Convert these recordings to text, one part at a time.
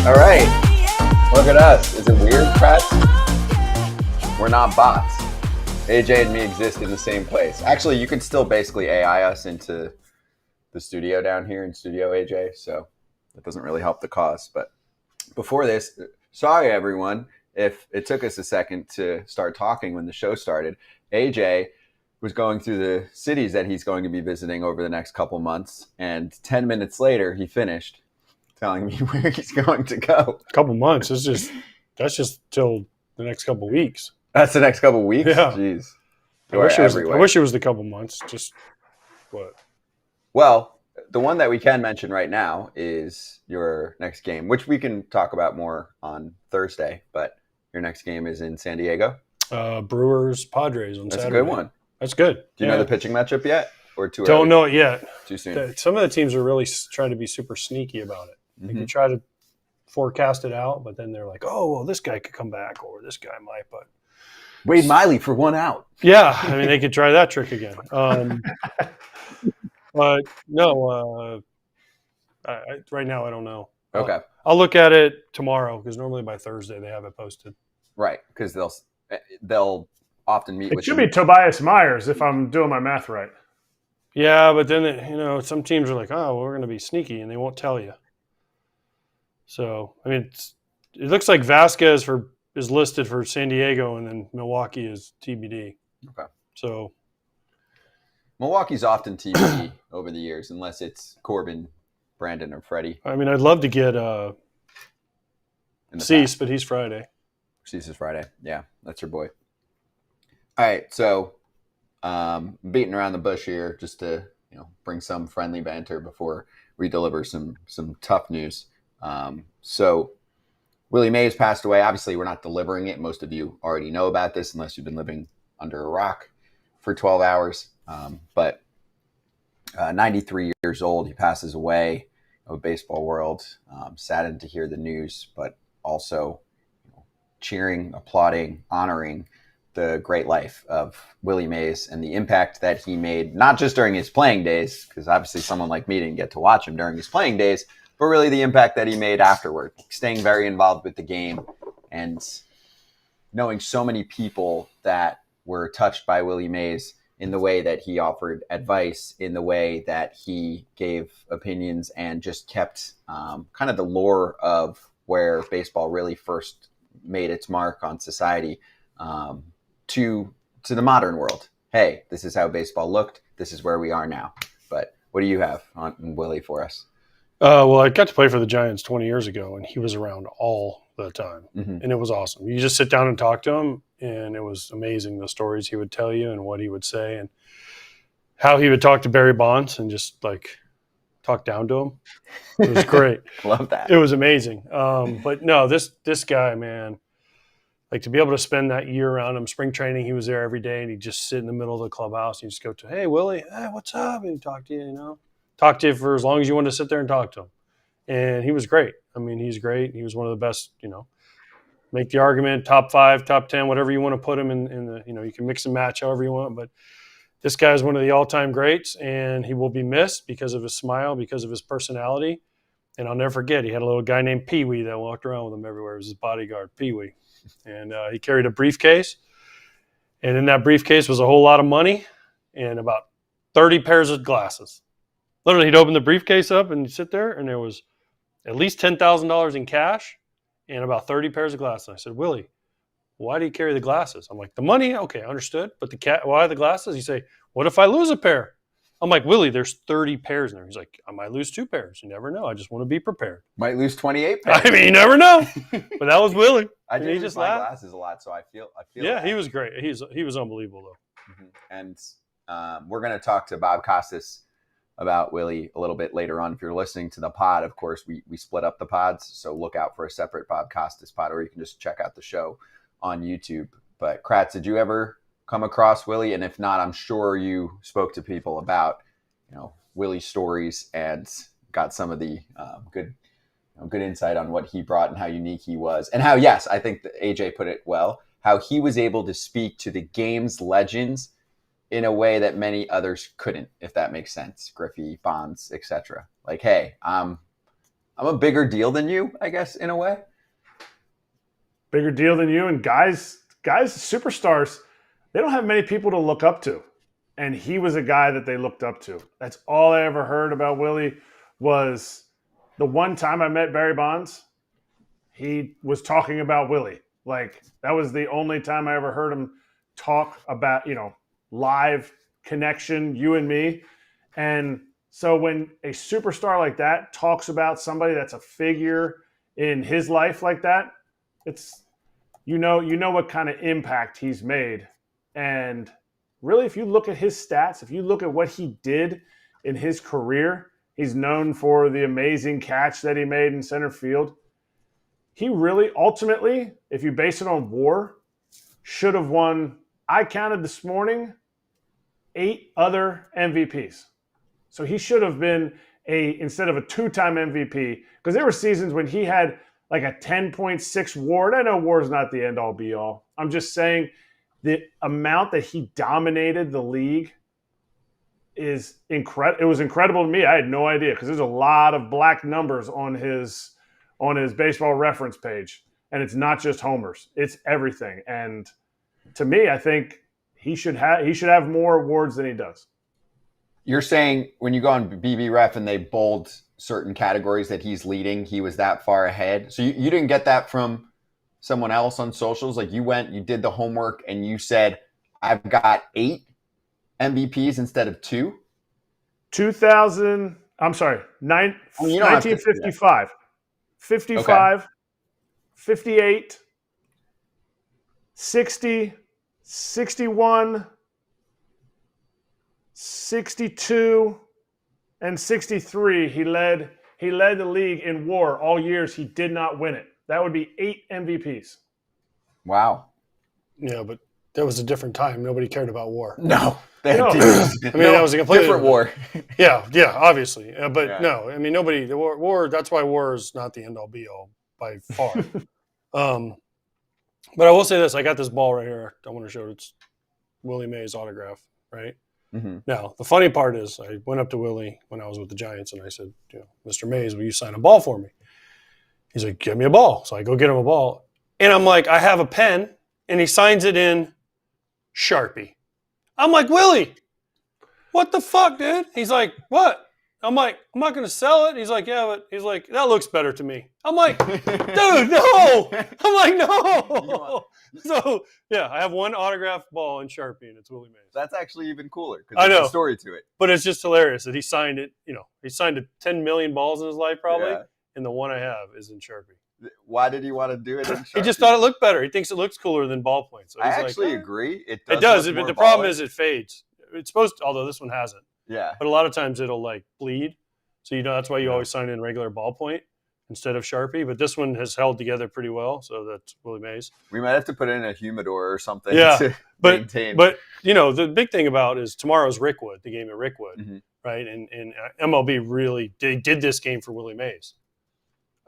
All right. Look at us. Is it weird, Kratz? We're not bots. AJ and me exist in the same place. Actually, you can still basically AI us into the studio down here in Studio AJ, so that doesn't really help the cause. But before this, sorry everyone if it took us a second to start talking when the show started. AJ was going through the cities that he's going to be visiting over the next couple months, and 10 minutes later he finished telling me where he's going to go. Couple months. That's just till the next couple weeks. That's the next couple weeks? Yeah. Jeez. I wish it was the couple months. Just what? Well, the one that we can mention right now is your next game, which we can talk about more on Thursday, but your next game is in San Diego. Brewers, Padres on Saturday. That's a good one. That's good. Do you know the pitching matchup yet? Or too early? Don't know it yet. Too soon. Some of the teams are really trying to be super sneaky about it. They can try to forecast it out, but then they're like, oh, well, this guy could come back or this guy might, but Wade Miley for 1 out. Yeah, I mean, they could try that trick again. But no, right now I don't know. Okay. I'll look at it tomorrow because normally by Thursday they have it posted. Right, because they'll often meet It with should be Tobias Myers if I'm doing my math right. Yeah, but then, some teams are like, oh, we're going to be sneaky, and they won't tell you. So, I mean, it looks like Vasquez is listed for San Diego, and then Milwaukee is TBD. Okay. So Milwaukee's often TBD over the years, unless it's Corbin, Brandon, or Freddie. I mean, I'd love to get Cease, but he's Friday. Cease is Friday. Yeah, that's your boy. All right, so beating around the bush here just to bring some friendly banter before we deliver some tough news. So Willie Mays passed away. Obviously, we're not delivering it. Most of you already know about this unless you've been living under a rock for 12 hours. But 93 years old, he passes away of baseball world. Saddened to hear the news, but also cheering, applauding, honoring the great life of Willie Mays and the impact that he made, not just during his playing days, because obviously someone like me didn't get to watch him during his playing days, but really the impact that he made afterward, staying very involved with the game and knowing so many people that were touched by Willie Mays in the way that he offered advice, in the way that he gave opinions and just kept kind of the lore of where baseball really first made its mark on society to the modern world. Hey, this is how baseball looked. This is where we are now. But what do you have on Willie for us? Well, I got to play for the Giants 20 years ago, and he was around all the time. And it was awesome. You just sit down and talk to him, and it was amazing the stories he would tell you and what he would say and how he would talk to Barry Bonds and just like talk down to him. It was great. Love that. It was amazing. But no, this guy, man, like to be able to spend that year around him, spring training, he was there every day, and he'd just sit in the middle of the clubhouse and you just go to, hey, Willie, hey, what's up? And he'd talk to you, talk to you for as long as you wanted to sit there and talk to him. And he was great. I mean, he's great. He was one of the best, make the argument, top 5, top 10, whatever you want to put him in the, you can mix and match however you want. But this guy is one of the all-time greats, and he will be missed because of his smile, because of his personality. And I'll never forget, he had a little guy named Pee Wee that walked around with him everywhere. It was his bodyguard, Pee Wee. And he carried a briefcase. And in that briefcase was a whole lot of money and about 30 pairs of glasses. Literally, he'd open the briefcase up and sit there, and there was at least $10,000 in cash and about 30 pairs of glasses. I said, Willie, why do you carry the glasses? I'm like, the money? Okay, understood. But why the glasses? He say, what if I lose a pair? I'm like, Willie, there's 30 pairs in there. He's like, I might lose 2 pairs. You never know. I just want to be prepared. Might lose 28 pairs. I mean, you never know. But that was Willie. I do just my laughed. glasses a lot, so I feel. Yeah, that. he was great. He was unbelievable, though. And we're going to talk to Bob Costas about Willie a little bit later on. If you're listening to the pod, of course, we split up the pods, so look out for a separate Bob Costas pod, or you can just check out the show on YouTube. But Kratz, did you ever come across Willie? And if not, I'm sure you spoke to people about, Willie's stories and got some of the good insight on what he brought and how unique he was. And how, yes, I think that AJ put it well, how he was able to speak to the game's legends in a way that many others couldn't, if that makes sense. Griffey, Bonds, etc. Like, hey, I'm I'm a bigger deal than you, I guess, in a way. Bigger deal than you, and guys, superstars, they don't have many people to look up to. And he was a guy that they looked up to. That's all I ever heard about Willie was the one time I met Barry Bonds, he was talking about Willie. Like, that was the only time I ever heard him talk about, live connection, you and me. And so when a superstar like that talks about somebody that's a figure in his life like that, it's you know what kind of impact he's made. And really, if you look at his stats, if you look at what he did in his career, he's known for the amazing catch that he made in center field. He really, ultimately, if you base it on WAR, should have won, I counted this morning, 8 other MVPs. So he should have been instead of a 2-time MVP, because there were seasons when he had like a 10.6 WAR. And I know WAR is not the end all be all. I'm just saying the amount that he dominated the league is incredible. It was incredible to me. I had no idea, because there's a lot of black numbers on his baseball reference page, and it's not just homers; it's everything. And to me, I think he should have more awards than he does. You're saying when you go on BBRef and they bold certain categories that he's leading, he was that far ahead. So you didn't get that from someone else on socials? Like, you did the homework, and you said, I've got 8 MVPs instead of 2? 1955. 55, okay. 58, 60, 61, 62, and 63. He led the league in WAR all years. He did not win it. That would be 8 MVPs. Wow. Yeah, but that was a different time. Nobody cared about WAR. No. That was a completely different WAR. yeah, obviously. No, I mean, nobody. The WAR. That's why WAR is not the end all be all by far. But I will say this: I got this ball right here. I want to show it. It's Willie Mays autograph, right? Mm-hmm. Now, the funny part is, I went up to Willie when I was with the Giants, and I said, Mr. Mays, will you sign a ball for me? He's like, give me a ball. So I go get him a ball, and I'm like, I have a pen, and he signs it in Sharpie. I'm like, Willie, what the fuck, dude? He's like, what? I'm like, I'm not going to sell it. He's like, yeah, but he's like, that looks better to me. I'm like, dude, no. I'm like, no. So, yeah, I have one autographed ball in Sharpie, and it's Willie Mays. That's actually even cooler, because there's a story to it. But it's just hilarious that he signed it. He signed 10 million balls in his life probably, and the one I have is in Sharpie. Why did he want to do it in Sharpie? He just thought it looked better. He thinks it looks cooler than ballpoint. So I actually agree. It does, but the problem is it fades. It's supposed to, although this one hasn't. Yeah. But a lot of times it'll like bleed. So that's why you always sign in regular ballpoint instead of Sharpie. But this one has held together pretty well. So that's Willie Mays. We might have to put in a humidor or something to maintain. But the big thing about is tomorrow's Rickwood, the game at Rickwood, mm-hmm. right? And MLB really did this game for Willie Mays.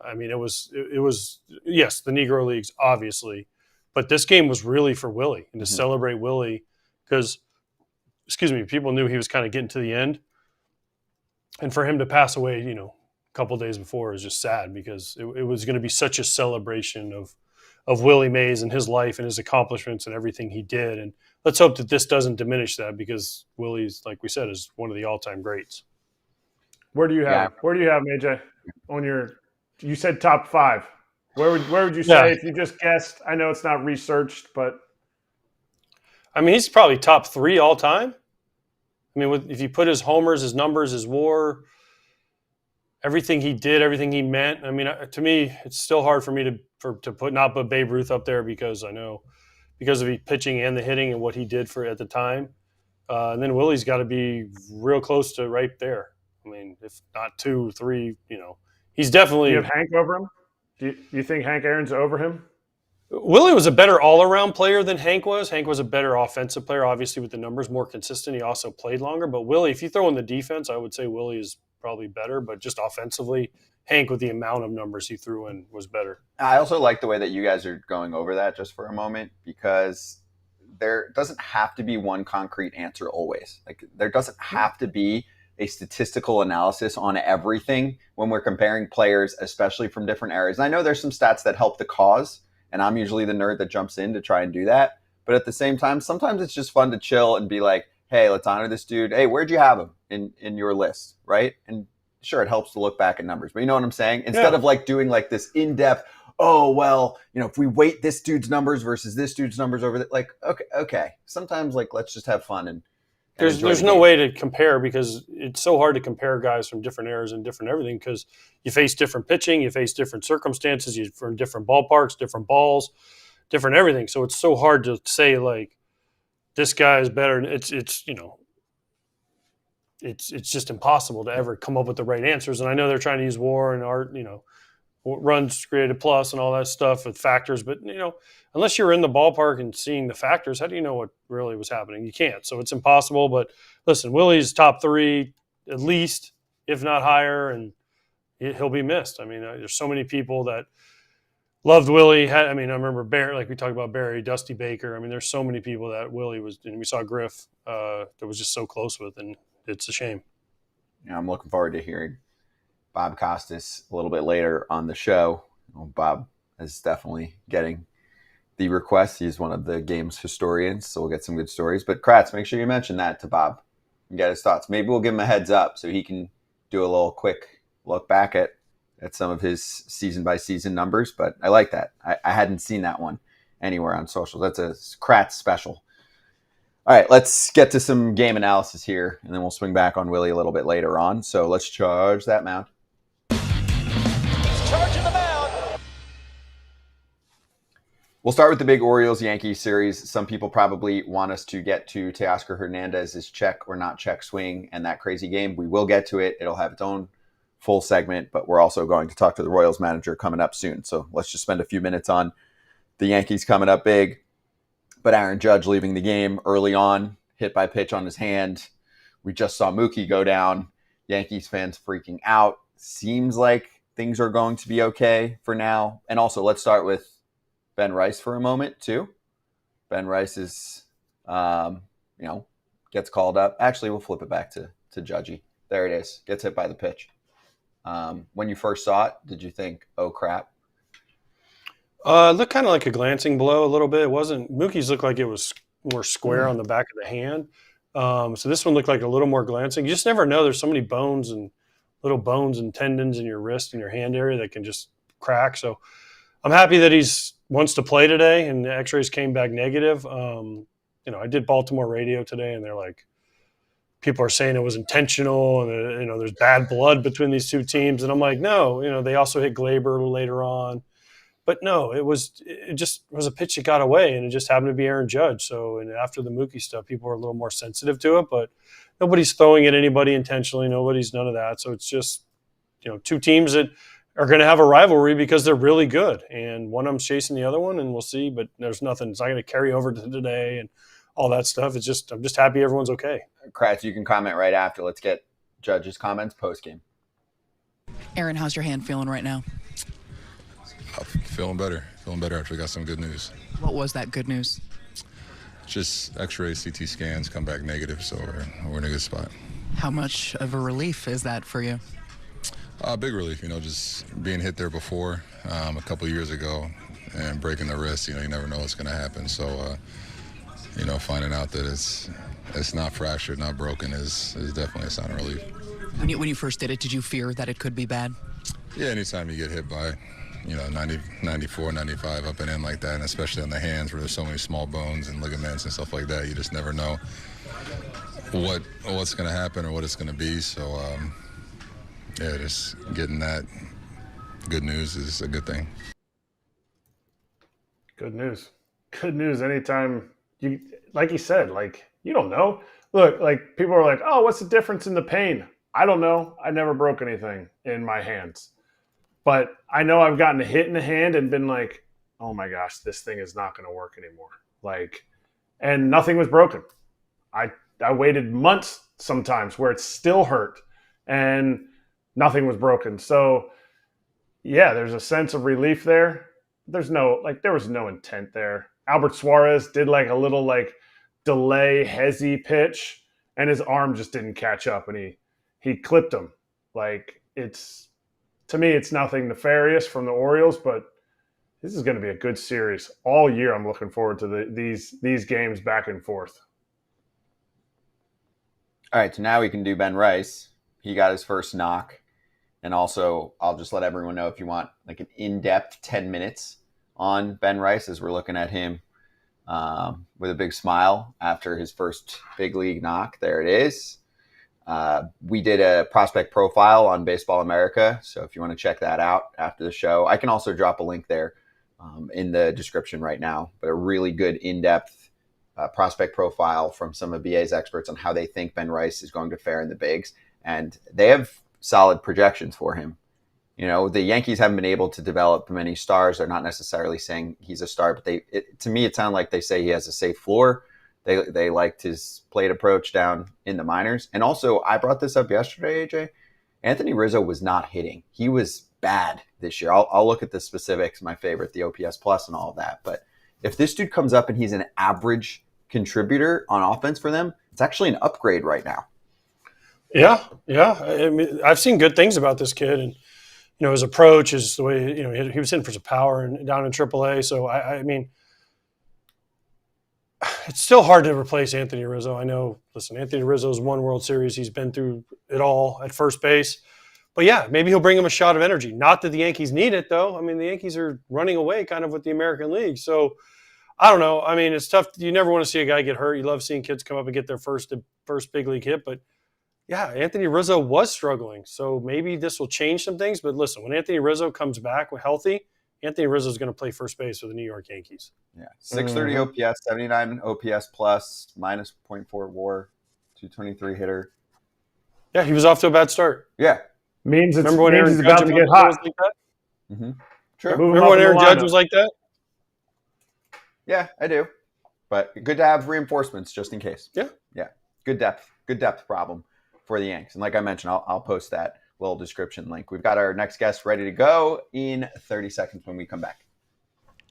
I mean, it was yes, the Negro Leagues obviously, but this game was really for Willie and to mm-hmm. celebrate Willie because, people knew he was kind of getting to the end, and for him to pass away, a couple days before is just sad because it was going to be such a celebration of Willie Mays and his life and his accomplishments and everything he did. And let's hope that this doesn't diminish that because Willie's, like we said, is one of the all-time greats. Where do you have AJ on your? You said top 5. Where would you say if you just guessed? I know it's not researched, but I mean, he's probably top 3 all time. I mean, if you put his homers, his numbers, his WAR, everything he did, everything he meant. I mean, to me, it's still hard for me to put Babe Ruth up there because I know because of the pitching and the hitting and what he did for at the time. And then Willie's got to be real close to right there. I mean, if not 2, 3, he's definitely. Do you have Hank over him? Do you think Hank Aaron's over him? Willie was a better all-around player than Hank was. Hank was a better offensive player, obviously with the numbers, more consistent. He also played longer. But Willie, if you throw in the defense, I would say Willie is probably better. But just offensively, Hank, with the amount of numbers he threw in, was better. I also like the way that you guys are going over that just for a moment because there doesn't have to be one concrete answer always. Like there doesn't have to be a statistical analysis on everything when we're comparing players, especially from different eras. And I know there's some stats that help the cause, and I'm usually the nerd that jumps in to try and do that. But at the same time, sometimes it's just fun to chill and be like, hey, let's honor this dude. Hey, where'd you have him in your list, right? And sure, it helps to look back at numbers, but you know what I'm saying? Instead of like doing like this in-depth, oh, well, if we weight this dude's numbers versus this dude's numbers over there, like, okay. Sometimes like, let's just have fun and there's no way to compare because it's so hard to compare guys from different eras and different everything because you face different pitching, you face different circumstances, you're from different ballparks, different balls, different everything. So it's so hard to say like this guy is better. It's just impossible to ever come up with the right answers. And I know they're trying to use WAR and art, runs created plus and all that stuff with factors, but unless you're in the ballpark and seeing the factors, how do you know what really was happening? You can't. So it's impossible. But listen, Willie's top 3 at least, if not higher, and he'll be missed. I mean, there's so many people that loved Willie. I remember Barry, like we talked about Barry, Dusty Baker. I mean, there's so many people that Willie was, and we saw Griff that was just so close with, and it's a shame. Yeah, I'm looking forward to hearing Bob Costas a little bit later on the show. Bob is definitely getting the request. He's one of the game's historians, so we'll get some good stories. But Kratz, make sure you mention that to Bob and get his thoughts. Maybe we'll give him a heads up so he can do a little quick look back at some of his season-by-season numbers. But I like that. I hadn't seen that one anywhere on social. That's a Kratz special. All right, let's get to some game analysis here, and then we'll swing back on Willie a little bit later on. So let's charge that mound. Charging the mound. We'll start with the big Orioles-Yankees series. Some people probably want us to get to Teoscar Hernandez's check or not check swing and that crazy game. We will get to it. It'll have its own full segment, but we're also going to talk to the Royals manager coming up soon. So let's just spend a few minutes on the Yankees coming up big. But Aaron Judge leaving the game early on, hit by pitch on his hand. We just saw Mookie go down. Yankees fans freaking out. Seems like things are going to be okay for now. And also, let's start with Ben Rice for a moment, too. Ben Rice is, gets called up. Actually, we'll flip it back to Judgy. There it is. Gets hit by the pitch. When you first saw it, did you think, oh, crap? It looked kind of like a glancing blow a little bit. It wasn't. Mookie's looked like it was more square on the back of the hand. So this one looked like a little more glancing. You just never know. There's so many bones and little bones and tendons in your wrist and your hand area that can just crack. So I'm happy that he's wants to play today, and the X-rays came back negative. I did Baltimore radio today, and they're like, people are saying it was intentional, and there's bad blood between these two teams. And I'm like, no, they also hit Glaber later on. But no, it just was a pitch that got away, and it just happened to be Aaron Judge. So, and after the Mookie stuff, people were a little more sensitive to it, but nobody's throwing at anybody intentionally. Nobody's none of that. So it's just, two teams that are going to have a rivalry because they're really good, and one of them's chasing the other one, and we'll see. But there's nothing. It's not going to carry over to today and all that stuff. It's just, I'm just happy everyone's okay. Kratz, you can comment right after. Let's get Judge's comments post-game. Aaron, how's your hand feeling right now? Feeling better after we got some good news. What was that good news? Just x-rays, CT scans come back negative, so we're in a good spot. How much of a relief is that for you? Big relief, just being hit there before a couple of years ago and breaking the wrist, you never know what's going to happen. So, finding out that it's not fractured, not broken is definitely a sign of relief. When you first did it, did you fear that it could be bad? Yeah, anytime you get hit by 90, 94, 95 up and in like that, and especially on the hands where there's so many small bones and ligaments and stuff like that, you just never know what's going to happen or what it's going to be. So, just getting that good news is a good thing. Good news. Good news anytime you, like you said, you don't know. Look, people are like, oh, what's the difference in the pain? I don't know. I never broke anything in my hands. But I know I've gotten a hit in the hand and been like, oh my gosh, this thing is not going to work anymore. And nothing was broken. I waited months sometimes where it still hurt and nothing was broken. So yeah, there's a sense of relief there. There was no intent there. Albert Suarez did a little delay hezzy pitch, and his arm just didn't catch up, and he clipped him. Like, to me, it's nothing nefarious from the Orioles, but this is going to be a good series all year. I'm looking forward to these games back and forth. All right, so now we can do Ben Rice. He got his first knock. And also, I'll just let everyone know if you want like an in-depth 10 minutes on Ben Rice as we're looking at him with a big smile after his first big league knock. There it is. We did a prospect profile on Baseball America. So if you want to check that out after the show, I can also drop a link there in the description right now. But a really good in-depth prospect profile from some of BA's experts on how they think Ben Rice is going to fare in the bigs. And they have solid projections for him. You know, the Yankees haven't been able to develop many stars. They're not necessarily saying he's a star, but to me, it sounded like they say he has a safe floor. They liked his plate approach down in the minors. And also, I brought this up yesterday, AJ. Anthony Rizzo was not hitting. He was bad this year. I'll look at the specifics, my favorite, the OPS plus and all of that. But if this dude comes up and he's an average contributor on offense for them, it's actually an upgrade right now. Yeah. I mean, I've seen good things about this kid, and his approach is the way he was hitting for some power and down in AAA. So I mean, it's still hard to replace Anthony Rizzo. I know. Listen, Anthony Rizzo's won World Series. He's been through it all at first base. But yeah, maybe he'll bring him a shot of energy. Not that the Yankees need it, though. I mean, the Yankees are running away kind of with the American League. So I don't know. I mean, it's tough. You never want to see a guy get hurt. You love seeing kids come up and get their first big league hit, but. Yeah, Anthony Rizzo was struggling, so maybe this will change some things. But listen, when Anthony Rizzo comes back healthy, Anthony Rizzo is going to play first base for the New York Yankees. Yeah, 630 OPS, 79 OPS plus, minus 0.4 WAR, 223 hitter. Yeah, he was off to a bad start. Yeah, means remember when Aaron he's about to get hot. Like that? Mm-hmm. Sure. Remember when Aaron Judge was like that? Yeah, I do. But good to have reinforcements just in case. Yeah. Good depth problem for the Yanks. And like I mentioned, I'll post that little description link. We've got our next guest ready to go in 30 seconds when we come back.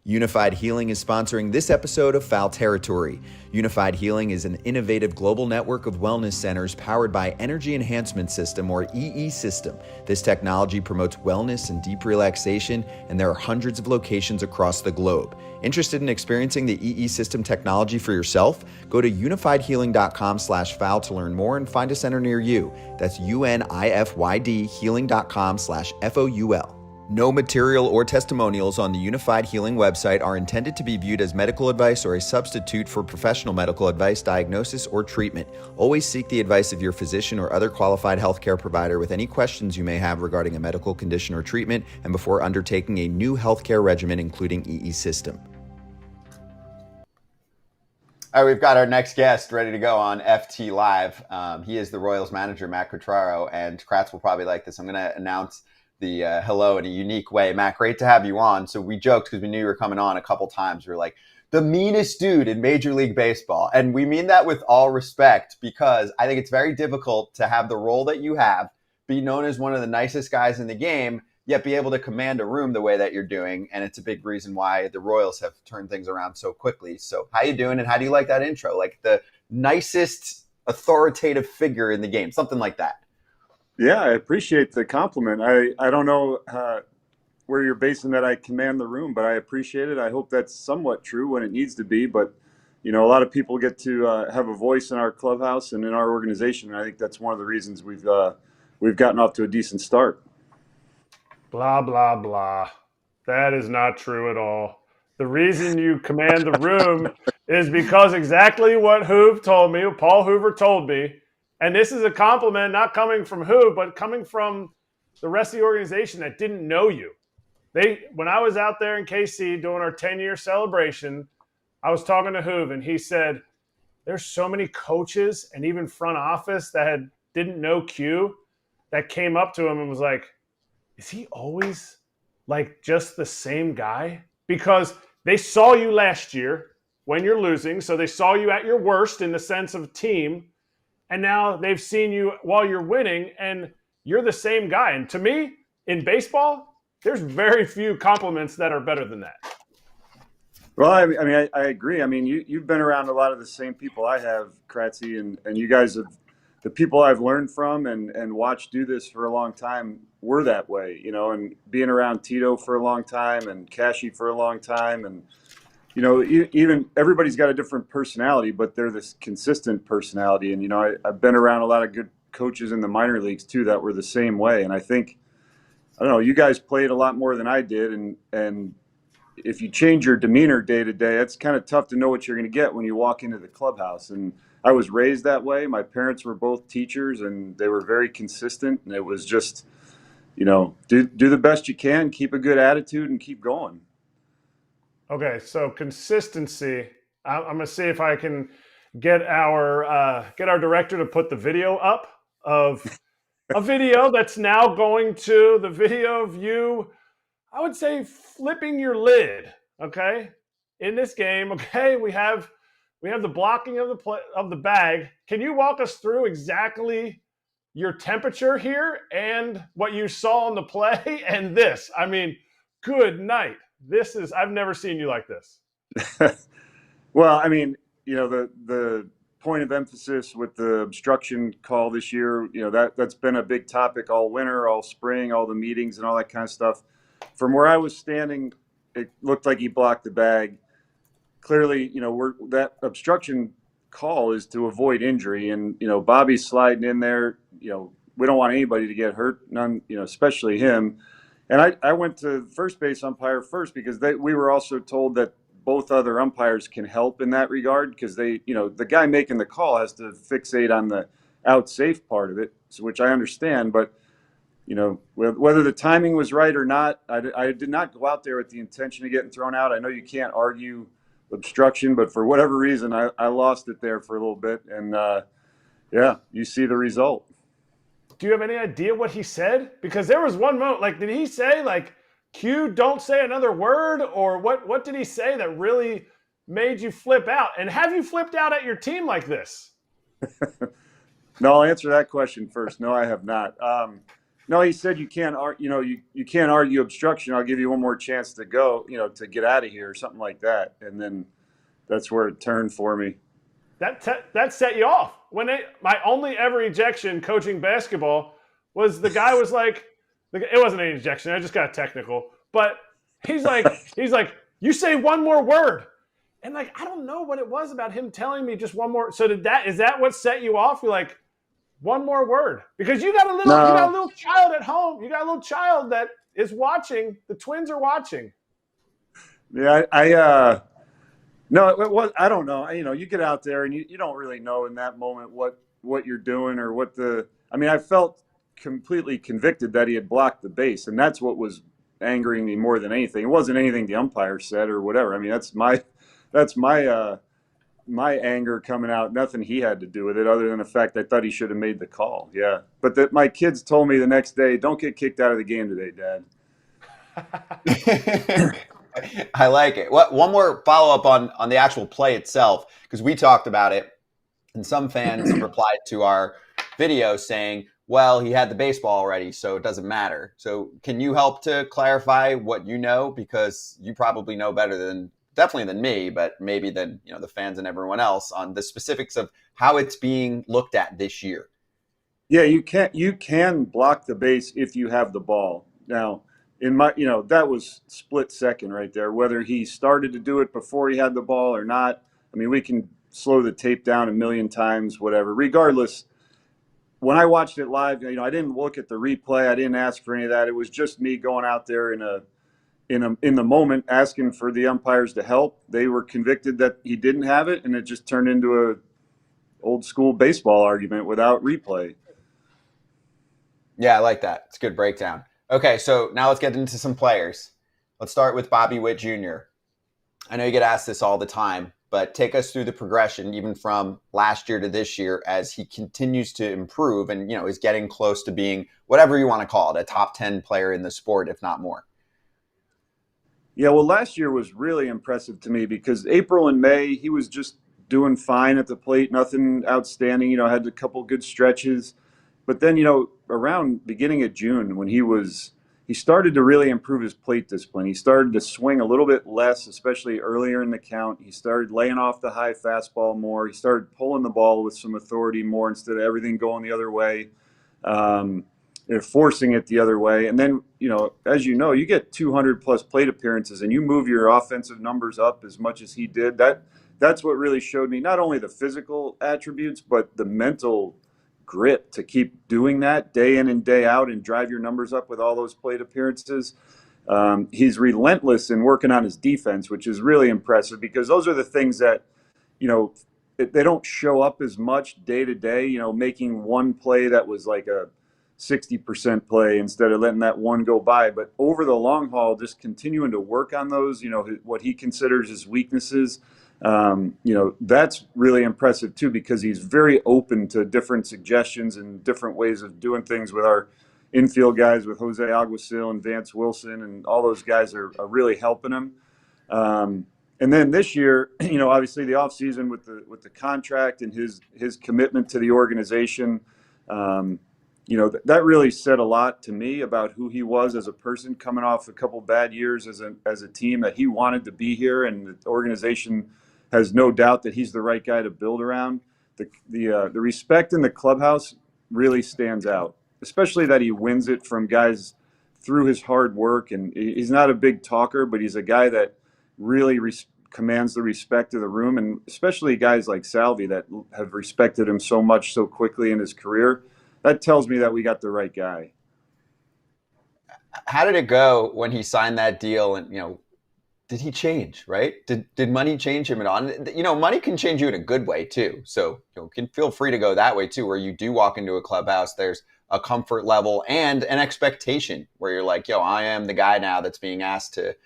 Unified Healing is sponsoring this episode of Foul Territory. Unified Healing is an innovative global network of wellness centers powered by Energy Enhancement System, or EE System. This technology promotes wellness and deep relaxation, and there are hundreds of locations across the globe. Interested in experiencing the EE System technology for yourself? Go to unifydhealing.com/foul to learn more and find a center near you. That's UNIFYD healing.com/FOUL. No material or testimonials on the Unified Healing website are intended to be viewed as medical advice or a substitute for professional medical advice, diagnosis, or treatment. Always seek the advice of your physician or other qualified healthcare provider with any questions you may have regarding a medical condition or treatment and before undertaking a new healthcare regimen, including EE System. All right, we've got our next guest ready to go on FT Live. He is the Royals manager, Matt Quatraro, and Kratz will probably like this. I'm going to announce the hello in a unique way. Matt, great to have you on. So we joked because we knew you were coming on a couple times. We were like, the meanest dude in Major League Baseball. And we mean that with all respect, because I think it's very difficult to have the role that you have, be known as one of the nicest guys in the game, yet be able to command a room the way that you're doing. And it's a big reason why the Royals have turned things around so quickly. So how you doing, and how do you like that intro? Like the nicest authoritative figure in the game, something like that. Yeah, I appreciate the compliment. I don't know where you're basing that I command the room, but I appreciate it. I hope that's somewhat true when it needs to be. But, a lot of people get to have a voice in our clubhouse and in our organization. And I think that's one of the reasons we've gotten off to a decent start. Blah, blah, blah. That is not true at all. The reason you command the room is because exactly what Paul Hoover told me. And this is a compliment not coming from Hoove, but coming from the rest of the organization that didn't know you. When I was out there in KC doing our 10-year celebration, I was talking to Hoove, and he said, there's so many coaches and even front office that didn't know Q that came up to him and was like, is he always like just the same guy? Because they saw you last year when you're losing, so they saw you at your worst in the sense of team. And now they've seen you while you're winning, and you're the same guy. And to me, in baseball, there's very few compliments that are better than that. Well, I agree. I mean, you've been around a lot of the same people I have, Kratzy, and you guys have the people I've learned from and watched do this for a long time were that way, you know, and being around Tito for a long time and Cashy for a long time. And, you know, even everybody's got a different personality, but they're this consistent personality. And, you know, I've been around a lot of good coaches in the minor leagues too that were the same way. And I think, I don't know, you guys played a lot more than I did. And if you change your demeanor day to day, it's kind of tough to know what you're going to get when you walk into the clubhouse. And I was raised that way. My parents were both teachers, and they were very consistent. And it was just, you know, do the best you can, keep a good attitude, and keep going. Okay, so consistency. I'm going to see if I can get our director to put the video up of a video that's now going to the video of you, I would say, flipping your lid. Okay, in this game. Okay, we have the blocking of the bag. Can you walk us through exactly your temperature here and what you saw on the play and this? I mean, good night. This is, I've never seen you like this. Well, I mean, you know, the point of emphasis with the obstruction call this year, you know, that's been a big topic all winter, all spring, all the meetings and all that kind of stuff. From where I was standing, it looked like he blocked the bag. Clearly, you know, that obstruction call is to avoid injury. And, you know, Bobby's sliding in there. You know, we don't want anybody to get hurt, none, you know, especially him. And I went to first base umpire first because we were also told that both other umpires can help in that regard because they, you know, the guy making the call has to fixate on the out safe part of it, which I understand. But, you know, whether the timing was right or not, I did not go out there with the intention of getting thrown out. I know you can't argue obstruction, but for whatever reason, I lost it there for a little bit. And, yeah, you see the result. Do you have any idea what he said? Because there was one moment, like, did he say, like, Q, don't say another word? Or what did he say that really made you flip out? And have you flipped out at your team like this? No, I'll answer that question first. No, I have not. No, he said you can't argue obstruction. I'll give you one more chance to go, you know, to get out of here or something like that. And then that's where it turned for me. That set you off. My only ever ejection coaching basketball was the guy was like, it wasn't an ejection. I just got technical. But he's like, you say one more word. And like, I don't know what it was about him telling me just one more. So is that what set you off? You're like, one more word, because you got a little child at home. You got a little child that is watching. The twins are watching. Yeah, no, it was, I don't know. You know, you get out there and you don't really know in that moment what you're doing or I felt completely convicted that he had blocked the base, and that's what was angering me more than anything. It wasn't anything the umpire said or whatever. I mean, that's my anger coming out. Nothing he had to do with it other than the fact I thought he should have made the call. Yeah. But my kids told me the next day, don't get kicked out of the game today, Dad. I like it. One more follow-up on the actual play itself, because we talked about it, and some fans replied to our video saying, well, he had the baseball already, so it doesn't matter. So can you help to clarify what you know? Because you probably know better definitely than me, but maybe than, you know, the fans and everyone else on the specifics of how it's being looked at this year. Yeah, you can block the base if you have the ball. Now, that was split second right there, whether he started to do it before he had the ball or not. I mean, we can slow the tape down a million times, whatever. Regardless, when I watched it live, you know, I didn't look at the replay. I didn't ask for any of that. It was just me going out there in the moment, asking for the umpires to help. They were convicted that he didn't have it, and it just turned into a old school baseball argument without replay. Yeah, I like that. It's a good breakdown. Okay, so now let's get into some players. Let's start with Bobby Witt Jr. I know you get asked this all the time, but take us through the progression, even from last year to this year, as he continues to improve and, you know, is getting close to being whatever you want to call it, a top 10 player in the sport, if not more. Yeah, well, last year was really impressive to me because April and May, he was just doing fine at the plate, nothing outstanding, you know, had a couple good stretches. But then, you know, around beginning of June when he was he started to really improve his plate discipline. He started to swing a little bit less, especially earlier in the count. He started laying off the high fastball more. He started pulling the ball with some authority more instead of everything going the other way, forcing it the other way. And then, as you know, you get 200 plus plate appearances and you move your offensive numbers up as much as he did. That's what really showed me not only the physical attributes, but the mental grit to keep doing that day in and day out and drive your numbers up with all those plate appearances. He's relentless in working on his defense, which is really impressive because those are the things that, they don't show up as much day to day, making one play that was like a 60% play instead of letting that one go by. But over the long haul, just continuing to work on those, what he considers his weaknesses, that's really impressive too, because he's very open to different suggestions and different ways of doing things with our infield guys, with Jose Alguacil and Vance Wilson, and all those guys are really helping him. And then this year, obviously the offseason with the contract and his commitment to the organization, that really said a lot to me about who he was as a person, coming off a couple bad years as a team, that he wanted to be here, and the organization has no doubt that he's the right guy to build around. The respect in the clubhouse really stands out, especially that he wins it from guys through his hard work. And he's not a big talker, but he's a guy that really commands the respect of the room, and especially guys like Salvi that have respected him so much so quickly in his career. That tells me that we got the right guy. How did it go when he signed that deal? And, did he change, right? Did money change him at all? Money can change you in a good way too. So can feel free to go that way too, where you do walk into a clubhouse, there's a comfort level and an expectation where you're like, I am the guy now that's being asked to,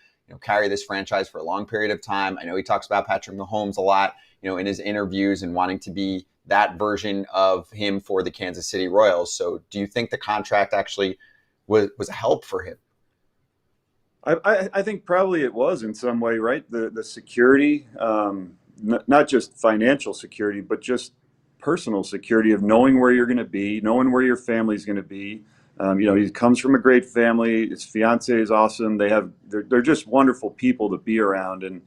carry this franchise for a long period of time. I know he talks about Patrick Mahomes a lot, in his interviews, and wanting to be that version of him for the Kansas City Royals. So do you think the contract actually was a help for him? I think probably it was in some way, right? The security, not just financial security, but just personal security of knowing where you're going to be, knowing where your family's going to be. He comes from a great family. His fiance is awesome. They're just wonderful people to be around, and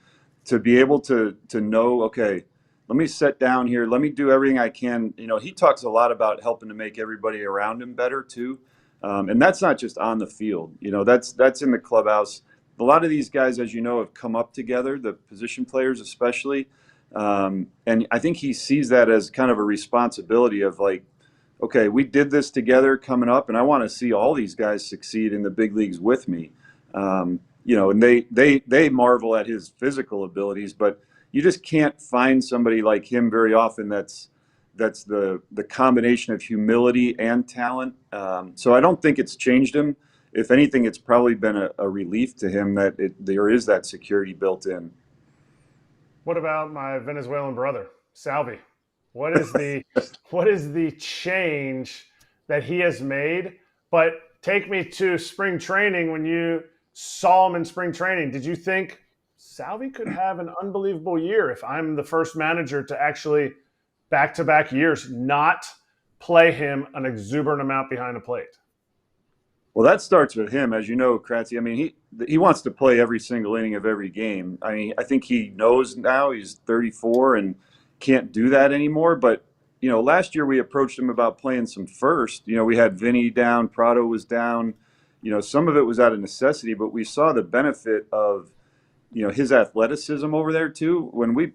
to be able to know, okay, let me sit down here. Let me do everything I can. He talks a lot about helping to make everybody around him better too. And that's not just on the field, that's in the clubhouse. A lot of these guys, as you know, have come up together, the position players especially. And I think he sees that as kind of a responsibility of like, okay, we did this together coming up, and I want to see all these guys succeed in the big leagues with me. And they marvel at his physical abilities, but you just can't find somebody like him very often that's the combination of humility and talent. So I don't think it's changed him. If anything, it's probably been a relief to him that there is that security built in. What about my Venezuelan brother, Salvi? What is the change that he has made? But take me to spring training. When you saw him in spring training, did you think Salvi could have an unbelievable year if I'm the first manager to actually back-to-back years not play him an exuberant amount behind the plate? Well, that starts with him, as you know, Kratzy. I mean, he wants to play every single inning of every game. I mean, I think he knows now he's 34 and can't do that anymore. But, last year we approached him about playing some first. We had Vinny down, Prado was down. Some of it was out of necessity, but we saw the benefit of, his athleticism over there too. When we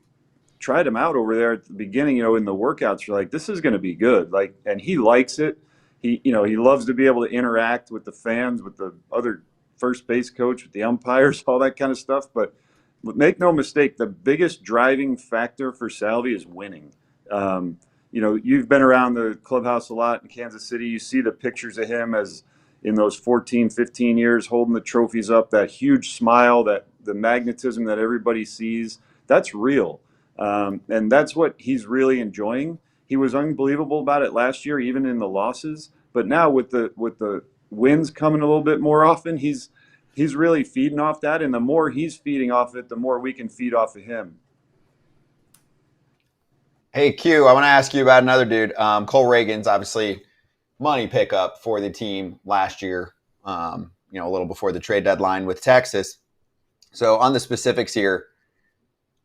tried him out over there at the beginning, in the workouts, you're like, this is going to be good. And he likes it. He loves to be able to interact with the fans, with the other first base coach, with the umpires, all that kind of stuff. But make no mistake, the biggest driving factor for Salvi is winning. You've been around the clubhouse a lot in Kansas City. You see the pictures of him as in those 14, 15 years holding the trophies up, that huge smile, that the magnetism that everybody sees. That's real. And that's what he's really enjoying. He was unbelievable about it last year, even in the losses. But now with the wins coming a little bit more often, he's really feeding off that. And the more he's feeding off it, the more we can feed off of him. Hey, Q, I want to ask you about another dude. Cole Reagan's obviously money pickup for the team last year. a little before the trade deadline with Texas. So on the specifics here,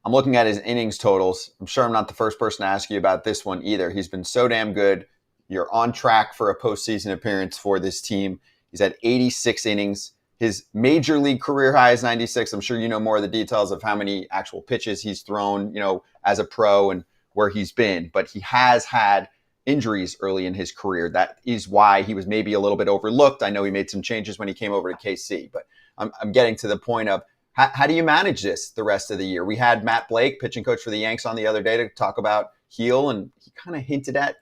I'm looking at his innings totals. I'm sure I'm not the first person to ask you about this one either. He's been so damn good. You're on track for a postseason appearance for this team. He's had 86 innings. His major league career high is 96. I'm sure you know more of the details of how many actual pitches he's thrown, as a pro and where he's been. But he has had injuries early in his career. That is why he was maybe a little bit overlooked. I know he made some changes when he came over to KC, but I'm getting to the point of how do you manage this the rest of the year? We had Matt Blake, pitching coach for the Yanks, on the other day to talk about Heel, and he kind of hinted at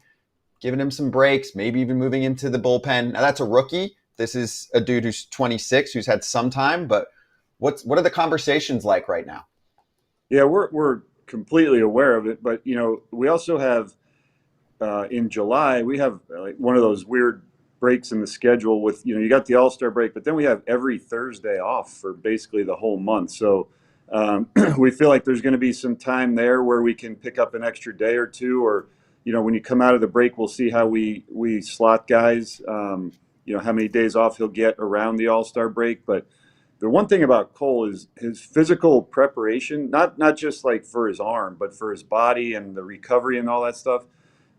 giving him some breaks, maybe even moving into the bullpen. Now, that's a rookie. This is a dude who's 26, who's had some time, but what are the conversations like right now? Yeah, we're completely aware of it, but we also have in July we have like one of those weird breaks in the schedule with you got the All-Star break, but then we have every Thursday off for basically the whole month. So we feel like there's going to be some time there where we can pick up an extra day or two, or when you come out of the break, we'll see how we slot guys. How many days off he'll get around the All-Star break. But the one thing about Cole is his physical preparation, not just like for his arm, but for his body and the recovery and all that stuff.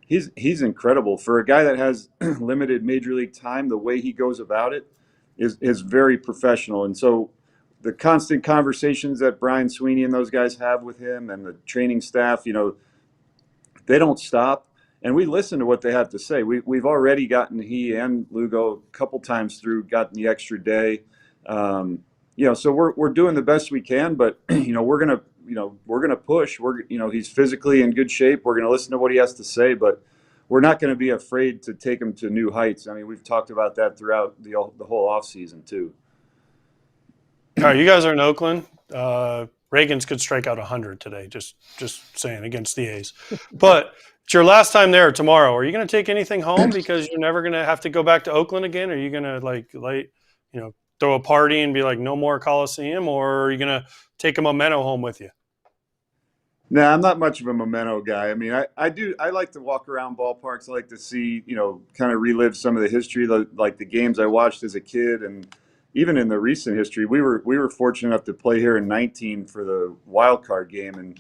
He's incredible. For a guy that has limited major league time, the way he goes about it is very professional. And so the constant conversations that Brian Sweeney and those guys have with him and the training staff, they don't stop. And we listen to what they have to say. We've already gotten, he and Lugo a couple times through, gotten the extra day. So we're doing the best we can, but we're gonna push. He's physically in good shape. We're gonna listen to what he has to say, but we're not going to be afraid to take him to new heights. I mean, we've talked about that throughout the whole offseason too. All right, you guys are in Oakland. Reagans could strike out 100 today, just saying, against the A's. But it's your last time there tomorrow. Are you going to take anything home because you're never going to have to go back to Oakland again? Are you going to throw a party and be like, no more Coliseum, or are you going to take a memento home with you? No, I'm not much of a memento guy. I mean, I like to walk around ballparks. I like to see, kind of relive some of the history, like the games I watched as a kid, and even in the recent history. We were fortunate enough to play here in 19 for the wild card game, and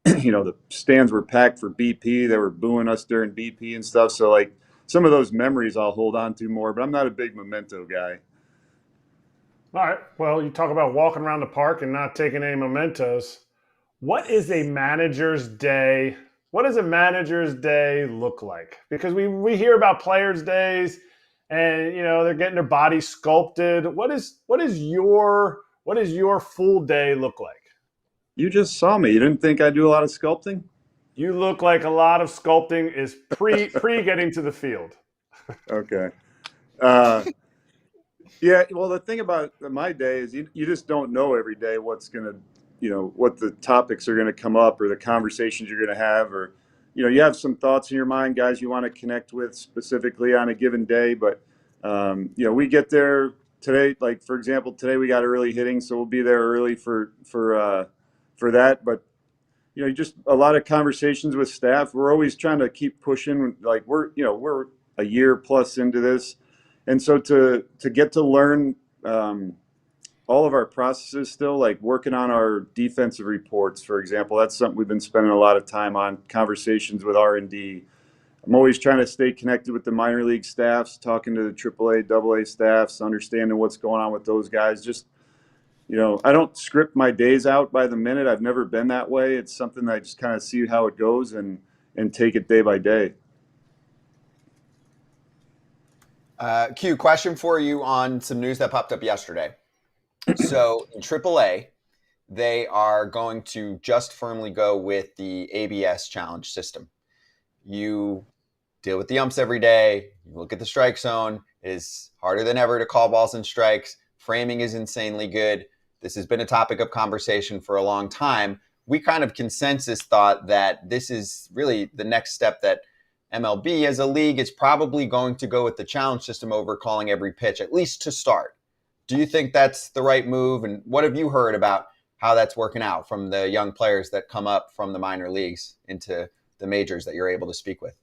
the stands were packed for BP. They were booing us during BP and stuff. So like some of those memories I'll hold on to more, but I'm not a big memento guy. All right. Well, you talk about walking around the park and not taking any mementos. What is a manager's day? What does a manager's day look like? Because we hear about players' days, and they're getting their body sculpted. What is your full day look like? You just saw me. You didn't think I do a lot of sculpting? You look like a lot of sculpting is pre getting to the field. Okay. Yeah. Well, the thing about my day is you just don't know every day what's going to, what the topics are going to come up or the conversations you're going to have, or, you have some thoughts in your mind, guys, you want to connect with specifically on a given day. But, we get there today. Like, for example, today we got early hitting, so we'll be there early for that. But, just a lot of conversations with staff. We're always trying to keep pushing. Like we're a year plus into this. And so to get to learn, all of our processes still, like working on our defensive reports, for example, that's something we've been spending a lot of time on, conversations with R&D. I'm always trying to stay connected with the minor league staffs, talking to the AAA, AA staffs, understanding what's going on with those guys. Just, I don't script my days out by the minute. I've never been that way. It's something that I just kind of see how it goes and take it day by day. Q, question for you on some news that popped up yesterday. So in AAA, they are going to just firmly go with the ABS challenge system. You deal with the umps every day. You look at the strike zone. It is harder than ever to call balls and strikes. Framing is insanely good. This has been a topic of conversation for a long time. We kind of consensus thought that this is really the next step, that MLB as a league is probably going to go with the challenge system over calling every pitch, at least to start. Do you think that's the right move? And what have you heard about how that's working out from the young players that come up from the minor leagues into the majors that you're able to speak with?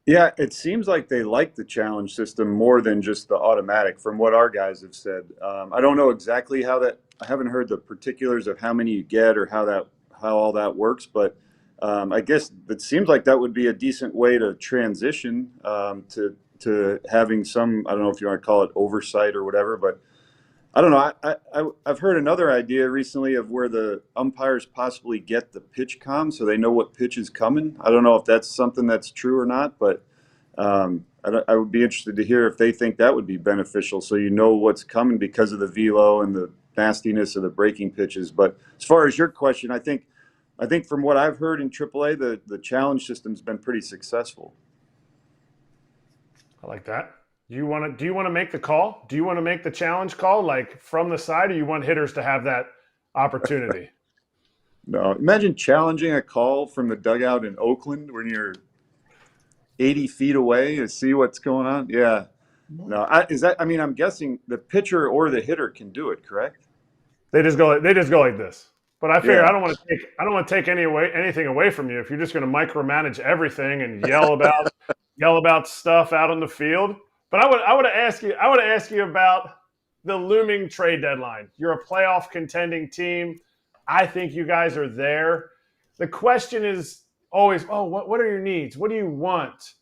Yeah, it seems like they like the challenge system more than just the automatic, from what our guys have said. I don't know exactly how that. I haven't heard the particulars of how many you get or how all that works, but I guess it seems like that would be a decent way to transition to having some. I don't know if you want to call it oversight or whatever, but I don't know. I've heard another idea recently of where the umpires possibly get the pitch so they know what pitch is coming. I don't know if that's something that's true or not, but I would be interested to hear if they think that would be beneficial, so you know what's coming because of the velo and the nastiness of the breaking pitches. But as far as your question, I think from what I've heard in AAA, the challenge system's been pretty successful. I like that. Do you want to make the call? Do you want to make the challenge call, like from the side, or you want hitters to have that opportunity? No, imagine challenging a call from the dugout in Oakland when you're 80 feet away to see what's going on. Yeah. No, I'm guessing the pitcher or the hitter can do it, correct? They just go like this. But I figure Yeah. I don't want to take anything away from you if you're just going to micromanage everything and yell about stuff out on the field. But I would ask you about the looming trade deadline. You're a playoff contending team. I think you guys are there. The question is always, what are your needs? What do you want?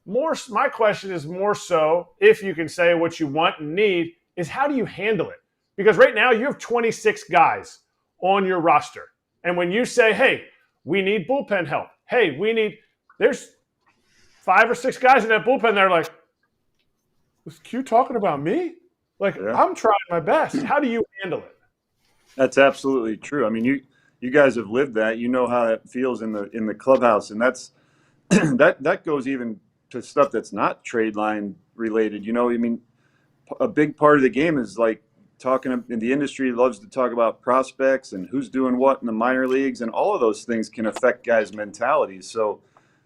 My question is more so, if you can say what you want and need, is how do you handle it? Because right now you have 26 guys on your roster. And when you say, hey, we need bullpen help. Hey, there's 5 or 6 guys in that bullpen that are like, was Q talking about me? Like, yeah. I'm trying my best. How do you handle it? That's absolutely true. I mean, you guys have lived that. You know how it feels in the clubhouse, and that's that goes even to stuff that's not trade line related. You know, I mean, a big part of the game is like talking in the industry loves to talk about prospects and who's doing what in the minor leagues, and all of those things can affect guys' mentalities. So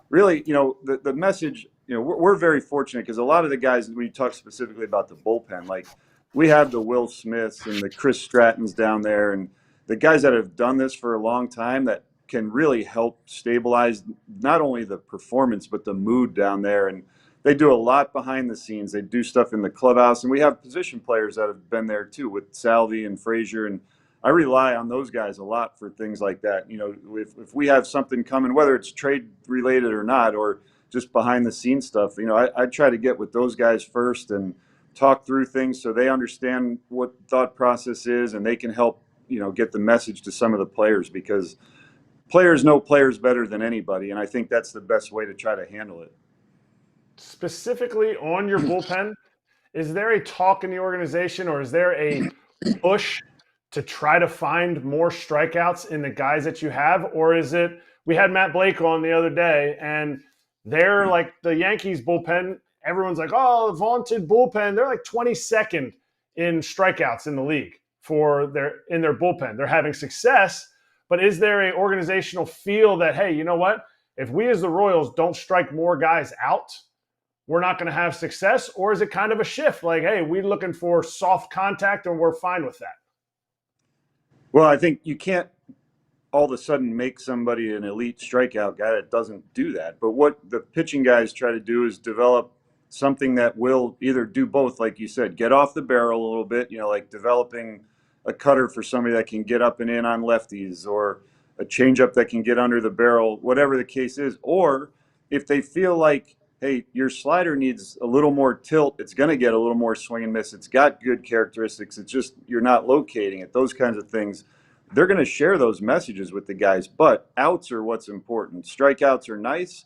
really, you know, the message, you know, we're very fortunate because a lot of the guys, when you talk specifically about the bullpen, like we have the Will Smiths and the Chris Strattons down there, and the guys that have done this for a long time that can really help stabilize not only the performance but the mood down there. And they do a lot behind the scenes. They do stuff in the clubhouse, and we have position players that have been there too with Salvi and Frazier, and I rely on those guys a lot for things like that. You know, if we have something coming, whether it's trade related or not, or just behind the scenes stuff, you know, I try to get with those guys first and talk through things so they understand what thought process is, and they can help, you know, get the message to some of the players, because players know players better than anybody, and I think that's the best way to try to handle it. Specifically on your bullpen, is there a talk in the organization, or is there a push to try to find more strikeouts in the guys that you have? Or is it, we had Matt Blake on the other day, and they're like the Yankees bullpen, everyone's like, oh, vaunted bullpen. They're like 22nd in strikeouts in the league in their bullpen. They're having success, but is there an organizational feel that, hey, you know what? If we as the Royals don't strike more guys out, we're not going to have success? Or is it kind of a shift? Like, hey, we're looking for soft contact and we're fine with that? Well, I think you can't all of a sudden make somebody an elite strikeout guy that doesn't do that. But what the pitching guys try to do is develop something that will either do both, like you said, get off the barrel a little bit, you know, like developing a cutter for somebody that can get up and in on lefties, or a changeup that can get under the barrel, whatever the case is. Or if they feel like, hey, your slider needs a little more tilt, it's going to get a little more swing and miss, it's got good characteristics, it's just you're not locating it, those kinds of things. They're going to share those messages with the guys, but outs are what's important. Strikeouts are nice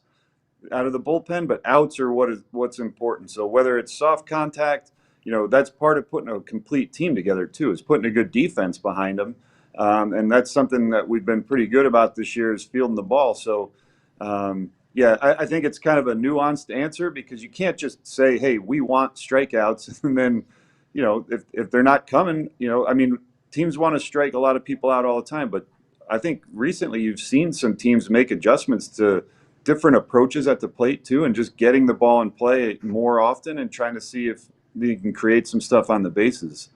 out of the bullpen, but outs are what's important. So whether it's soft contact, you know, that's part of putting a complete team together too, is putting a good defense behind them. And that's something that we've been pretty good about this year, is fielding the ball. So, yeah, I think it's kind of a nuanced answer, because you can't just say, hey, we want strikeouts, and then, you know, if they're not coming, you know, I mean, teams want to strike a lot of people out all the time, but I think recently you've seen some teams make adjustments to different approaches at the plate too, and just getting the ball in play more often and trying to see if they can create some stuff on the bases.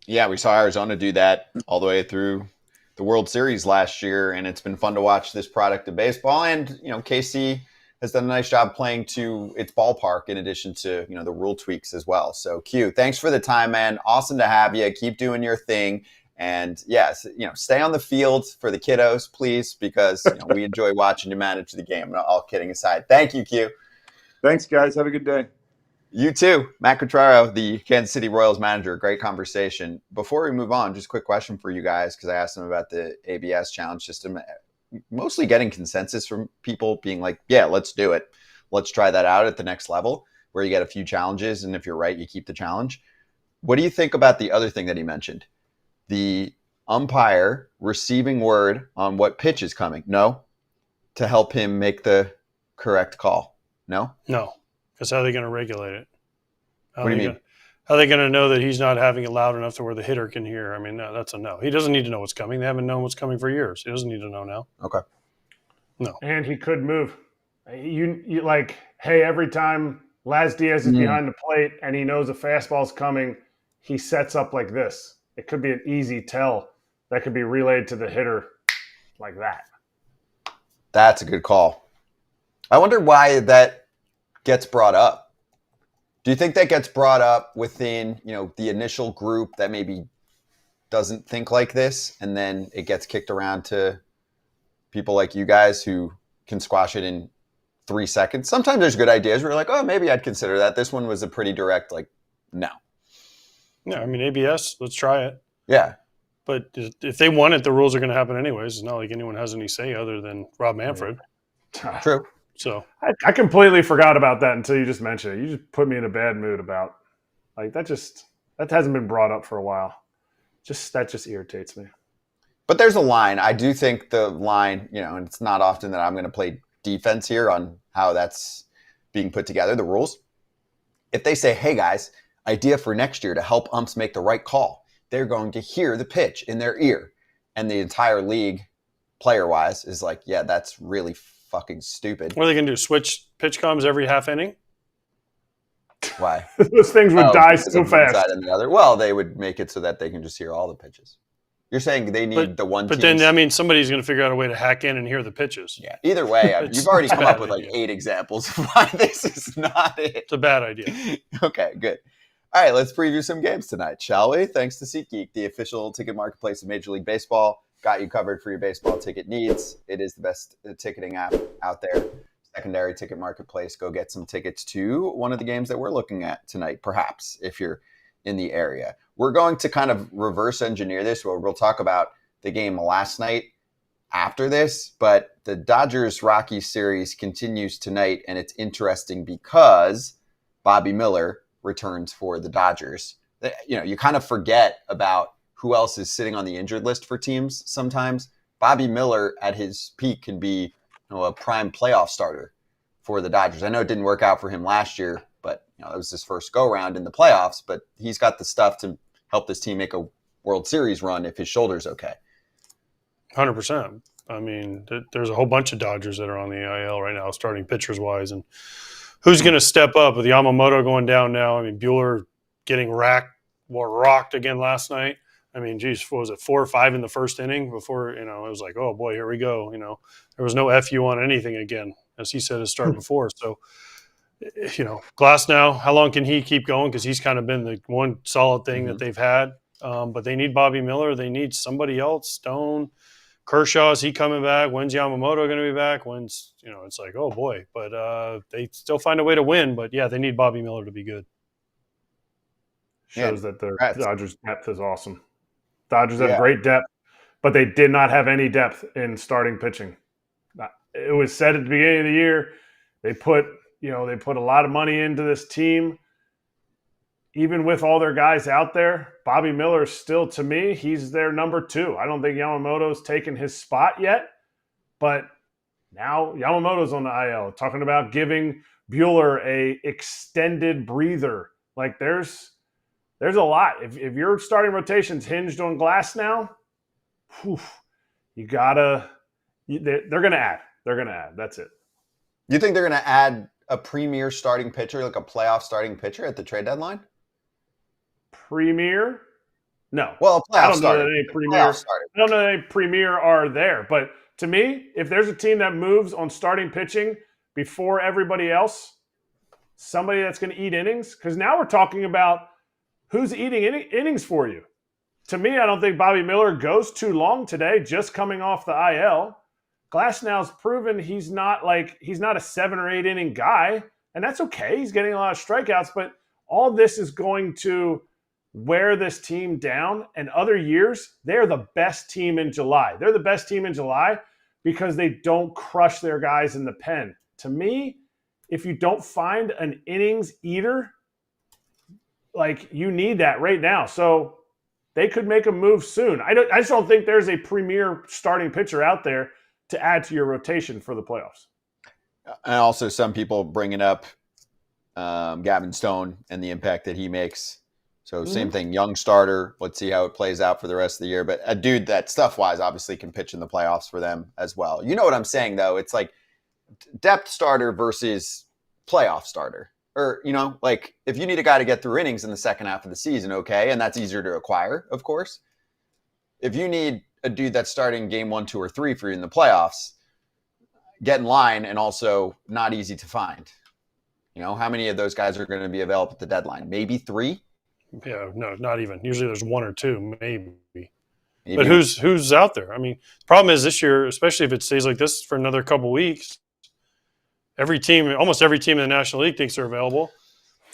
Yeah, we saw Arizona do that all the way through the World Series last year, and it's been fun to watch this product of baseball. And, you know, KC has done a nice job playing to its ballpark in addition to, the rule tweaks as well. So Q, thanks for the time, man. Awesome to have you. Keep doing your thing. And yes, stay on the field for the kiddos, please, because we enjoy watching you manage the game. All kidding aside. Thank you, Q. Thanks, guys. Have a good day. You too. Matt Quatraro, the Kansas City Royals manager. Great conversation. Before we move on, just a quick question for you guys, because I asked them about the ABS challenge system. Mostly getting consensus from people being like, yeah, let's do it. Let's try that out at the next level where you get a few challenges. And if you're right, you keep the challenge. What do you think about the other thing that he mentioned? The umpire receiving word on what pitch is coming? No. To help him make the correct call? No? No. Because how are they going to regulate it? What do you mean? How are they going to know that he's not having it loud enough to where the hitter can hear? I mean, no, that's a no. He doesn't need to know what's coming. They haven't known what's coming for years. He doesn't need to know now. Okay. No. And he could move. You like, hey, every time Laz Diaz is behind the plate and he knows a fastball's coming, he sets up like this. It could be an easy tell that could be relayed to the hitter like that. That's a good call. I wonder why that gets brought up. Do you think that gets brought up within, the initial group that maybe doesn't think like this, and then it gets kicked around to people like you guys who can squash it in 3 seconds? Sometimes there's good ideas where you're like, oh, maybe I'd consider that. This one was a pretty direct, like, no. Yeah, I mean, ABS, let's try it. Yeah. But if they want it, the rules are going to happen anyways. It's not like anyone has any say other than Rob Manfred. True. So I completely forgot about that until you just mentioned it. You just put me in a bad mood about like that hasn't been brought up for a while. That just irritates me. But there's a line. I do think the line, and it's not often that I'm going to play defense here on how that's being put together, the rules. If they say, hey guys, idea for next year to help umps make the right call, they're going to hear the pitch in their ear. And the entire league, player-wise, is like, yeah, that's really fucking stupid. What are they going to do? Switch pitch comms every half inning? Why? Those things would die so fast. Side and the other. Well, they would make it so that they can just hear all the pitches. You're saying they need the one. But then, I mean, somebody's going to figure out a way to hack in and hear the pitches. Yeah. Either way, you've already come up with like 8 examples of why this is not it. It's a bad idea. Okay, good. All right, let's preview some games tonight, shall we? Thanks to SeatGeek, the official ticket marketplace of Major League Baseball. Got you covered for your baseball ticket needs. It is the best ticketing app out there. Secondary ticket marketplace. Go get some tickets to one of the games that we're looking at tonight, perhaps, if you're in the area. We're going to kind of reverse engineer this, where we'll talk about the game last night after this, but the Dodgers-Rockies series continues tonight, and it's interesting because Bobby Miller returns for the Dodgers. You kind of forget about who else is sitting on the injured list for teams sometimes. Bobby Miller at his peak can be a prime playoff starter for the Dodgers. I know it didn't work out for him last year, but it was his first go-round in the playoffs, but he's got the stuff to help this team make a World Series run if his shoulder's okay. 100%. I mean, there's a whole bunch of Dodgers that are on the IL right now, starting pitchers-wise, and who's going to step up with Yamamoto going down now? I mean, Buehler getting rocked again last night. I mean, geez, what was it, 4 or 5 in the first inning before, it was like, oh boy, here we go. There was no FU on anything again, as he said his start before. So, Glass now, how long can he keep going? Because he's kind of been the one solid thing that they've had. But they need Bobby Miller. They need somebody else. Stone, Kershaw, is he coming back? When's Yamamoto going to be back? When's, it's like, oh boy. But they still find a way to win. But yeah, they need Bobby Miller to be good. Shows that the Dodgers' depth is awesome. Dodgers have great depth, but they did not have any depth in starting pitching. It was said at the beginning of the year, they put a lot of money into this team. Even with all their guys out there, Bobby Miller still, to me, he's their number 2. I don't think Yamamoto's taken his spot yet, but now Yamamoto's on the IL. Talking about giving Buehler a extended breather. Like there's a lot. If your starting rotation's hinged on Glass now, they're going to add. They're going to add. That's it. You think they're going to add a premier starting pitcher, like a playoff starting pitcher at the trade deadline? Premier? No. Well, I don't know that any premier are there. But to me, if there's a team that moves on starting pitching before everybody else, somebody that's going to eat innings? Because now we're talking about who's eating innings for you. To me, I don't think Bobby Miller goes too long today, just coming off the IL. Glasnow's proven he's not a 7 or 8 inning guy, and that's okay. He's getting a lot of strikeouts, but all this is going to wear this team down. And other years, they're the best team in July. They're the best team in July because they don't crush their guys in the pen. To me, if you don't find an innings eater, you need that right now. So they could make a move soon. I just don't think there's a premier starting pitcher out there to add to your rotation for the playoffs. And also some people bringing up Gavin Stone and the impact that he makes. So same thing, young starter. Let's see how it plays out for the rest of the year. But a dude that stuff-wise obviously can pitch in the playoffs for them as well. You know what I'm saying, though? It's like depth starter versus playoff starter. Or, if you need a guy to get through innings in the second half of the season, okay, and that's easier to acquire, of course. If you need a dude that's starting game 1, 2, or 3 for you in the playoffs, get in line and also not easy to find. How many of those guys are going to be available at the deadline? Maybe 3? Yeah, no, not even. Usually there's 1 or 2, maybe. But who's out there? I mean, the problem is this year, especially if it stays like this for another couple weeks, almost every team in the National League thinks they're available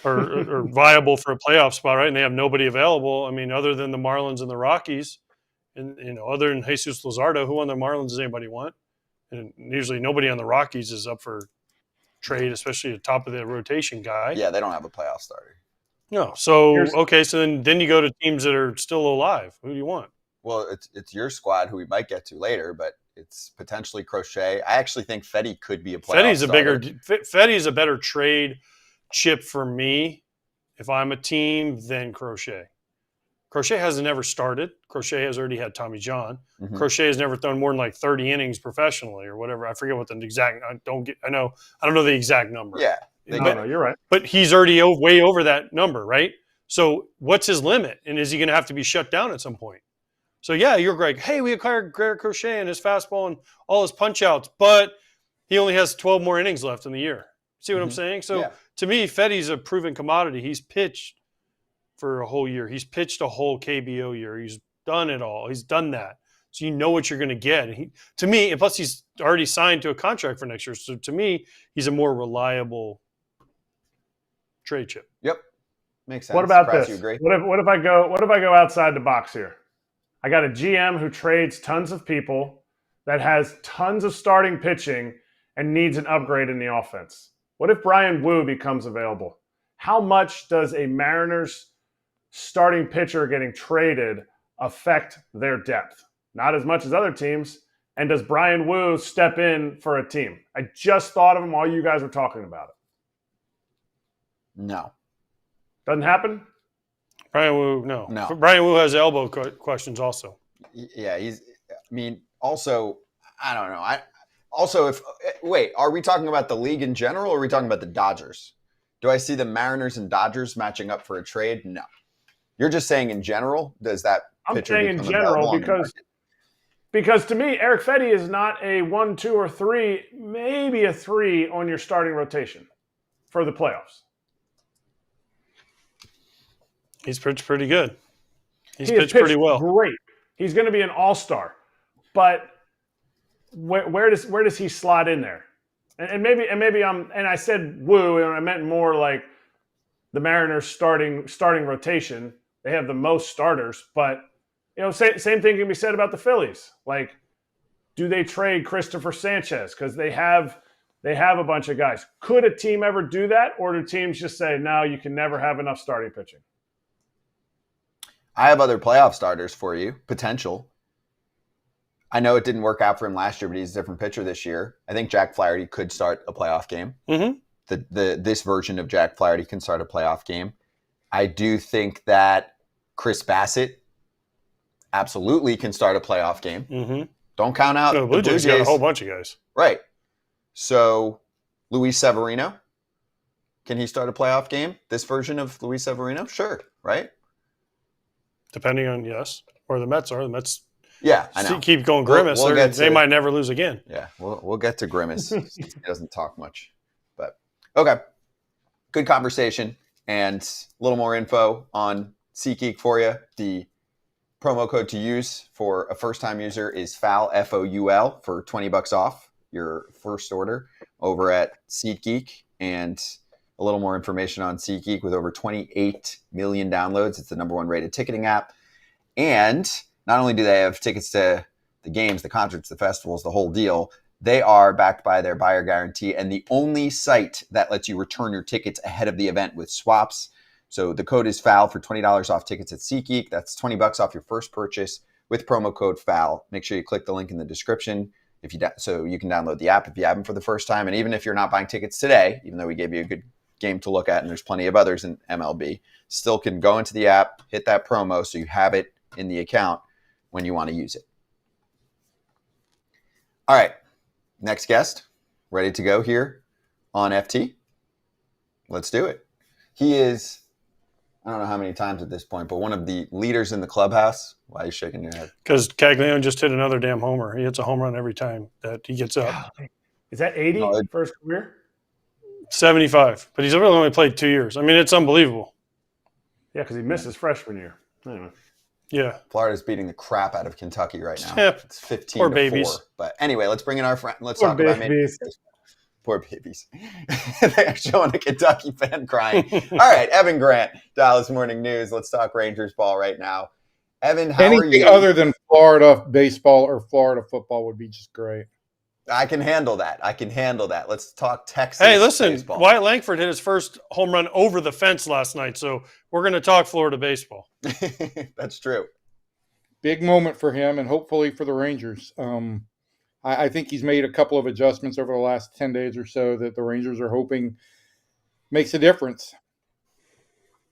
or viable for a playoff spot, right? And they have nobody available. I mean, other than the Marlins and the Rockies, and other than Jesus Luzardo, who on the Marlins does anybody want? And usually nobody on the Rockies is up for trade, especially the top of the rotation guy. Yeah, they don't have a playoff starter. No. So, so then you go to teams that are still alive. Who do you want? Well, it's your squad who we might get to later, but it's potentially Crochet. I actually think Fetty could be a playoff starter. Fetty's a better trade chip for me if I'm a team than Crochet. Crochet has never started. Crochet has already had Tommy John. Mm-hmm. Crochet has never thrown more than 30 innings professionally or whatever. I forget what the exact. I don't know the exact number. Yeah, no, you're right. But he's already way over that number, right? So what's his limit? And is he going to have to be shut down at some point? So yeah, you're like, hey, we acquired Garrett Crochet and his fastball and all his punch outs, but he only has 12 more innings left in the year. See what I'm saying? So to me, Fetty's a proven commodity. He's pitched for a whole year. He's pitched a whole KBO year. He's done it all. He's done that. So you know what you're going to get. And to me, and plus he's already signed to a contract for next year. So to me, he's a more reliable trade chip. Yep. Makes sense. What about Kratz, this? You agree? What if I go outside the box here? I got a GM who trades tons of people, that has tons of starting pitching and needs an upgrade in the offense. What if Brian Wu becomes available? How much does a Mariners starting pitcher getting traded affect their depth? Not as much as other teams. And does Brian Wu step in for a team? I just thought of him while you guys were talking about it. No. Doesn't happen? Brian Wu, no. Brian Wu has elbow questions also. Yeah, also, I don't know. Are we talking about the league in general or are we talking about the Dodgers? Do I see the Mariners and Dodgers matching up for a trade? No. You're just saying in general, does that pitcher I'm saying in general because to me, Eric Fetty is not a 1, 2, or 3, maybe a 3 on your starting rotation for the playoffs. He's pitched pretty good. He's pitched pretty well. Great. He's going to be an all-star. But where does he slot in there? And maybe I said Wu, and I meant more like the Mariners starting rotation. They have the most starters, but same thing can be said about the Phillies. Like, do they trade Christopher Sanchez because they have a bunch of guys? Could a team ever do that, or do teams just say, no, you can never have enough starting pitching? I have other playoff starters for you, potential. I know it didn't work out for him last year, but he's a different pitcher this year. I think Jack Flaherty could start a playoff game. Mm-hmm. This version of Jack Flaherty can start a playoff game. I do think that Chris Bassett absolutely can start a playoff game. Mm-hmm. Don't count out the Blue Jays. Got a whole bunch of guys. Right. So Luis Severino, can he start a playoff game? This version of Luis Severino? Sure. Right? Depending on, where the Mets are. The Mets Yeah, I know. Keep going Grimace. They might never lose again. Yeah, we'll get to Grimace. He doesn't talk much. But okay. Good conversation and a little more info on SeatGeek for you. The promo code to use for a first-time user is FOUL, FOUL, for $20 off your first order over at SeatGeek. And a little more information on SeatGeek with over 28 million downloads. It's the #1 rated ticketing app. And not only do they have tickets to the games, the concerts, the festivals, the whole deal, they are backed by their buyer guarantee and the only site that lets you return your tickets ahead of the event with swaps. So the code is FOUL for $20 off tickets at SeatGeek. That's $20 off your first purchase with promo code FOUL. Make sure you click the link in the description so you can download the app if you haven't for the first time. And even if you're not buying tickets today, even though we gave you a good game to look at and there's plenty of others in MLB, still can go into the app, hit that promo so you have it in the account when you want to use it. All right, next guest, ready to go here on FT? Let's do it. He is, I don't know how many times at this point, but one of the leaders in the clubhouse. Why are you shaking your head? Because Caglione just hit another damn homer. He hits a home run every time that he gets up. Is that 80 for his career? 75, but he's really only played 2 years. I mean, it's unbelievable. Yeah, because he missed his freshman year. Anyway. Yeah. Florida's beating the crap out of Kentucky right now. Yeah. It's 15 Poor to babies. 4. But anyway, let's bring in our friend. Let's Poor talk about babies. Poor babies. They're showing a Kentucky fan crying. All right, Evan Grant, Dallas Morning News. Let's talk Rangers ball right now. Evan, how are you? Anything other than Florida baseball or Florida football would be just great. I can handle that. Let's talk Texas. Hey, listen, baseball. Wyatt Langford hit his first home run over the fence last night, so we're going to talk Florida baseball. That's true. Big moment for him and hopefully for the Rangers. I think he's made a couple of adjustments over the last 10 days or so that the Rangers are hoping makes a difference.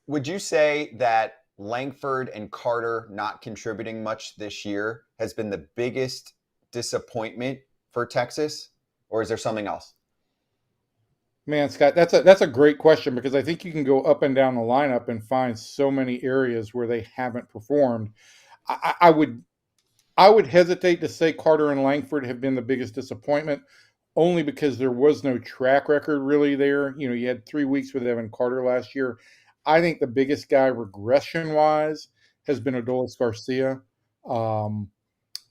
Would you say that Langford and Carter not contributing much this year has been the biggest disappointment for Texas, or is there something else? Man, Scott, that's a great question because I think you can go up and down the lineup and find so many areas where they haven't performed. I would hesitate to say Carter and Langford have been the biggest disappointment, only because there was no track record really there. You know, you had 3 weeks with Evan Carter last year. I think the biggest guy regression-wise has been Adolis Garcia.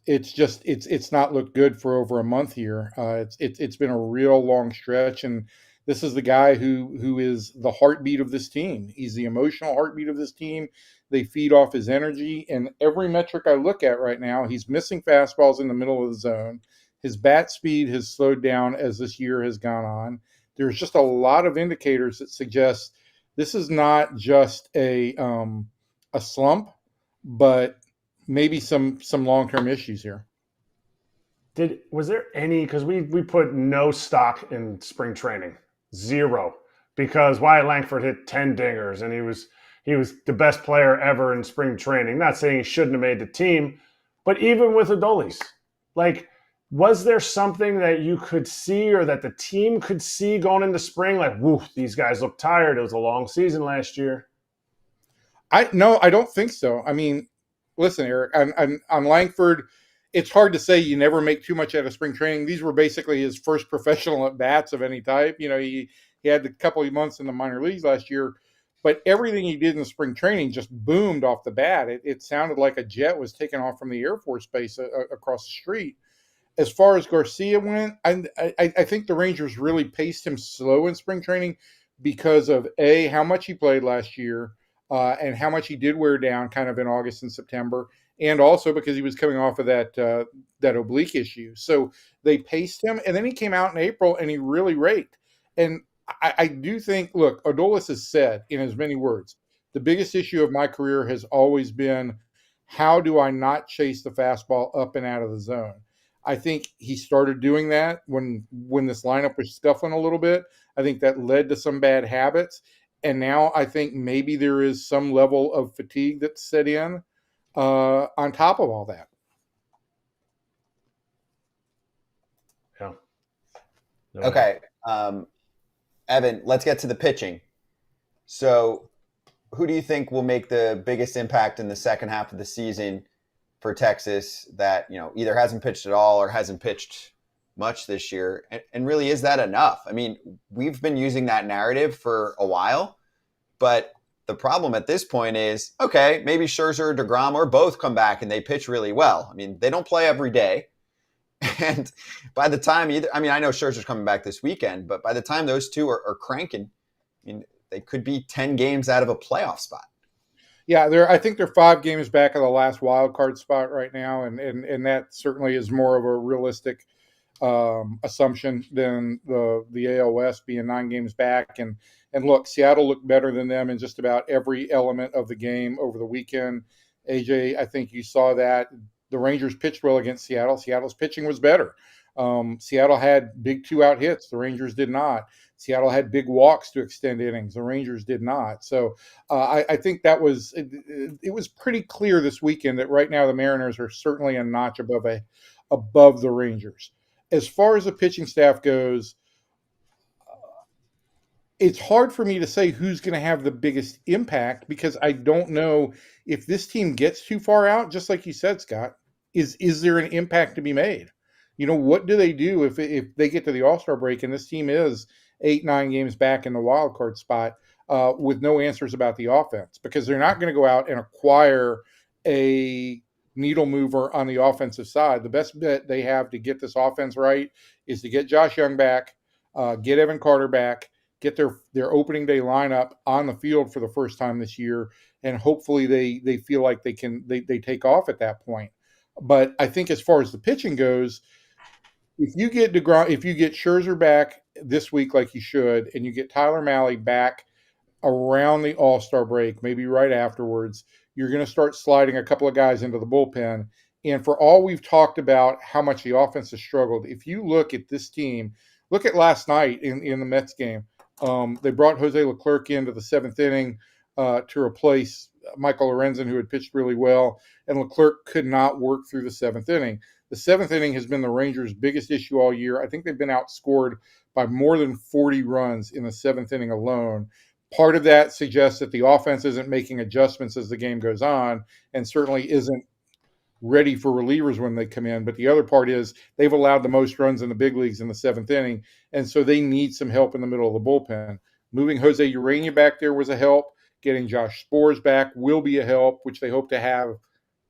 It's not looked good for over a month here. It's been a real long stretch, and this is the guy who is the heartbeat of this team. He's the emotional heartbeat of this team. They feed off his energy, and every metric I look at right now, he's missing fastballs in the middle of the zone. His bat speed has slowed down as this year has gone on. There's just a lot of indicators that suggest this is not just a slump, but maybe some long-term issues here. Was there any, because we put no stock in spring training, 0, because Wyatt Langford hit 10 dingers and he was the best player ever in spring training. Not saying he shouldn't have made the team, but even with Adolis, like, was there something that you could see or that the team could see going into spring? Like, woof, these guys look tired. It was a long season last year. No, I don't think so. I mean, listen, Eric, on Langford, it's hard to say you never make too much out of spring training. These were basically his first professional at-bats of any type. You know, he had a couple of months in the minor leagues last year, but everything he did in the spring training just boomed off the bat. It sounded like a jet was taken off from the Air Force Base across the street. As far as Garcia went, I think the Rangers really paced him slow in spring training because of, A, how much he played last year, and how much he did wear down kind of in August and September, and also because he was coming off of that oblique issue. So they paced him, and then he came out in April, and he really raked. And I do think, look, Adolis has said in as many words, the biggest issue of my career has always been, how do I not chase the fastball up and out of the zone? I think he started doing that when this lineup was scuffling a little bit. I think that led to some bad habits. And now I think maybe there is some level of fatigue that's set in on top of all that. Yeah. No. Okay. Evan, let's get to the pitching. So who do you think will make the biggest impact in the second half of the season for Texas that, either hasn't pitched at all or hasn't pitched much this year. And really, is that enough? I mean, we've been using that narrative for a while, but the problem at this point is, okay, maybe Scherzer or DeGrom or both come back and they pitch really well. I mean, they don't play every day. And by the time I know Scherzer's coming back this weekend, but by the time those two are cranking, I mean, they could be 10 games out of a playoff spot. Yeah, I think they're 5 games back of the last wild card spot right now, and that certainly is more of a realistic assumption than the AL West being 9 games back. And look, Seattle looked better than them in just about every element of the game over the weekend. AJ, I think you saw that. The Rangers pitched well against Seattle. Seattle's pitching was better. Seattle had big 2-out hits. The Rangers did not. Seattle had big walks to extend innings. The Rangers did not. So I think that was it was pretty clear this weekend that right now the Mariners are certainly a notch above the Rangers. As far as the pitching staff goes, it's hard for me to say who's going to have the biggest impact because I don't know if this team gets too far out, just like you said, Scott, is there an impact to be made? What do they do if they get to the All-Star break and this team is 8-9 games back in the wild card spot with no answers about the offense? Because they're not going to go out and acquire a needle mover on the offensive side. The best bet they have to get this offense right is to get Josh Young back, get Evan Carter back, get their opening day lineup on the field for the first time this year, and hopefully they feel like they take off at that point. But I think as far as the pitching goes, if you get Scherzer back this week like you should, and you get Tyler Mahle back around the All-Star break, maybe right afterwards, you're going to start sliding a couple of guys into the bullpen. And for all we've talked about how much the offense has struggled, if you look at this team, look at last night in the Mets game. They brought Jose Leclerc into the 7th inning to replace Michael Lorenzen, who had pitched really well, and Leclerc could not work through the 7th inning. The 7th inning has been the Rangers' biggest issue all year. I think they've been outscored by more than 40 runs in the 7th inning alone. Part of that suggests that the offense isn't making adjustments as the game goes on and certainly isn't ready for relievers when they come in. But the other part is they've allowed the most runs in the big leagues in the 7th inning, and so they need some help in the middle of the bullpen. Moving Jose Urena back there was a help. Getting Josh Sborz back will be a help, which they hope to have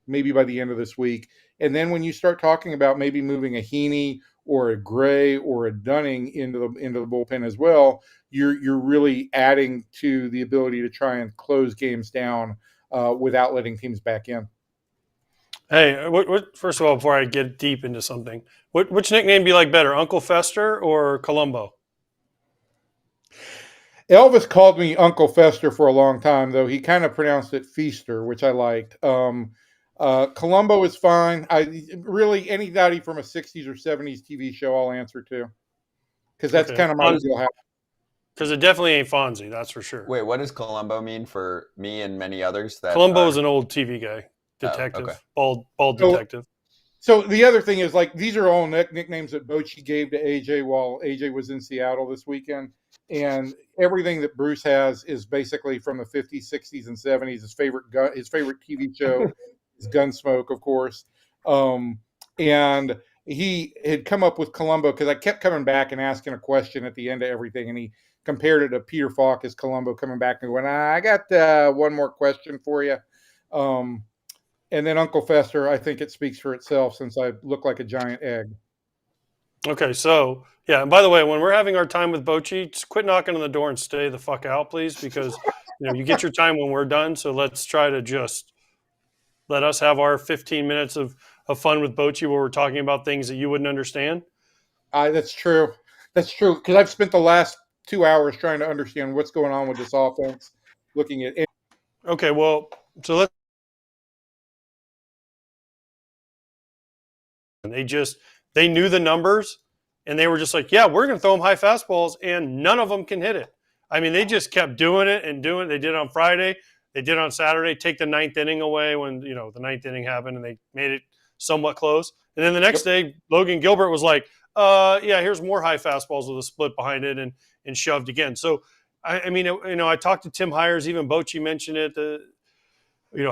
maybe by the end of this week. And then when you start talking about maybe moving a Heaney or a Gray or a Dunning into the bullpen as well, you're really adding to the ability to try and close games down without letting teams back in. Hey, first of all, before I get deep into something, which nickname do you like better, Uncle Fester or Columbo? Elvis called me Uncle Fester for a long time, though. He kind of pronounced it Feaster, which I liked. Columbo is fine. Really anybody from a 60s or 70s TV show I'll answer to, because that's kind of my deal. Because it definitely ain't Fonzie, that's for sure. Wait, what does Columbo mean for me and many others? Columbo is an old TV guy, detective, bald detective. So the other thing is, like, these are all nicknames that Bochy gave to AJ while AJ was in Seattle this weekend. And everything that Bruce has is basically from the 50s, 60s, and 70s. His favorite TV show is Gunsmoke, of course. And he had come up with Columbo because I kept coming back and asking a question at the end of everything. And he compared it to Peter Falk as Columbo coming back and going, I got one more question for you. And then Uncle Fester, I think it speaks for itself since I look like a giant egg. Okay, so, yeah, and by the way, when we're having our time with Bochy, just quit knocking on the door and stay the fuck out, please, because you get your time when we're done, so let's try to just let us have our 15 minutes of fun with Bochy where we're talking about things that you wouldn't understand. That's true. That's true, because I've spent the last 2 hours trying to understand what's going on with this offense, looking at it. Okay, well, so they knew the numbers, and they were just like, yeah, we're going to throw them high fastballs, and none of them can hit it. I mean, they just kept doing it and doing it. They did it on Friday. They did it on Saturday, take the 9th inning away when, the 9th inning happened, and they made it somewhat close. And then the next day, Logan Gilbert was like, yeah, here's more high fastballs with a split behind it and shoved again. So, I mean, I talked to Tim Hires, even Bochy mentioned it.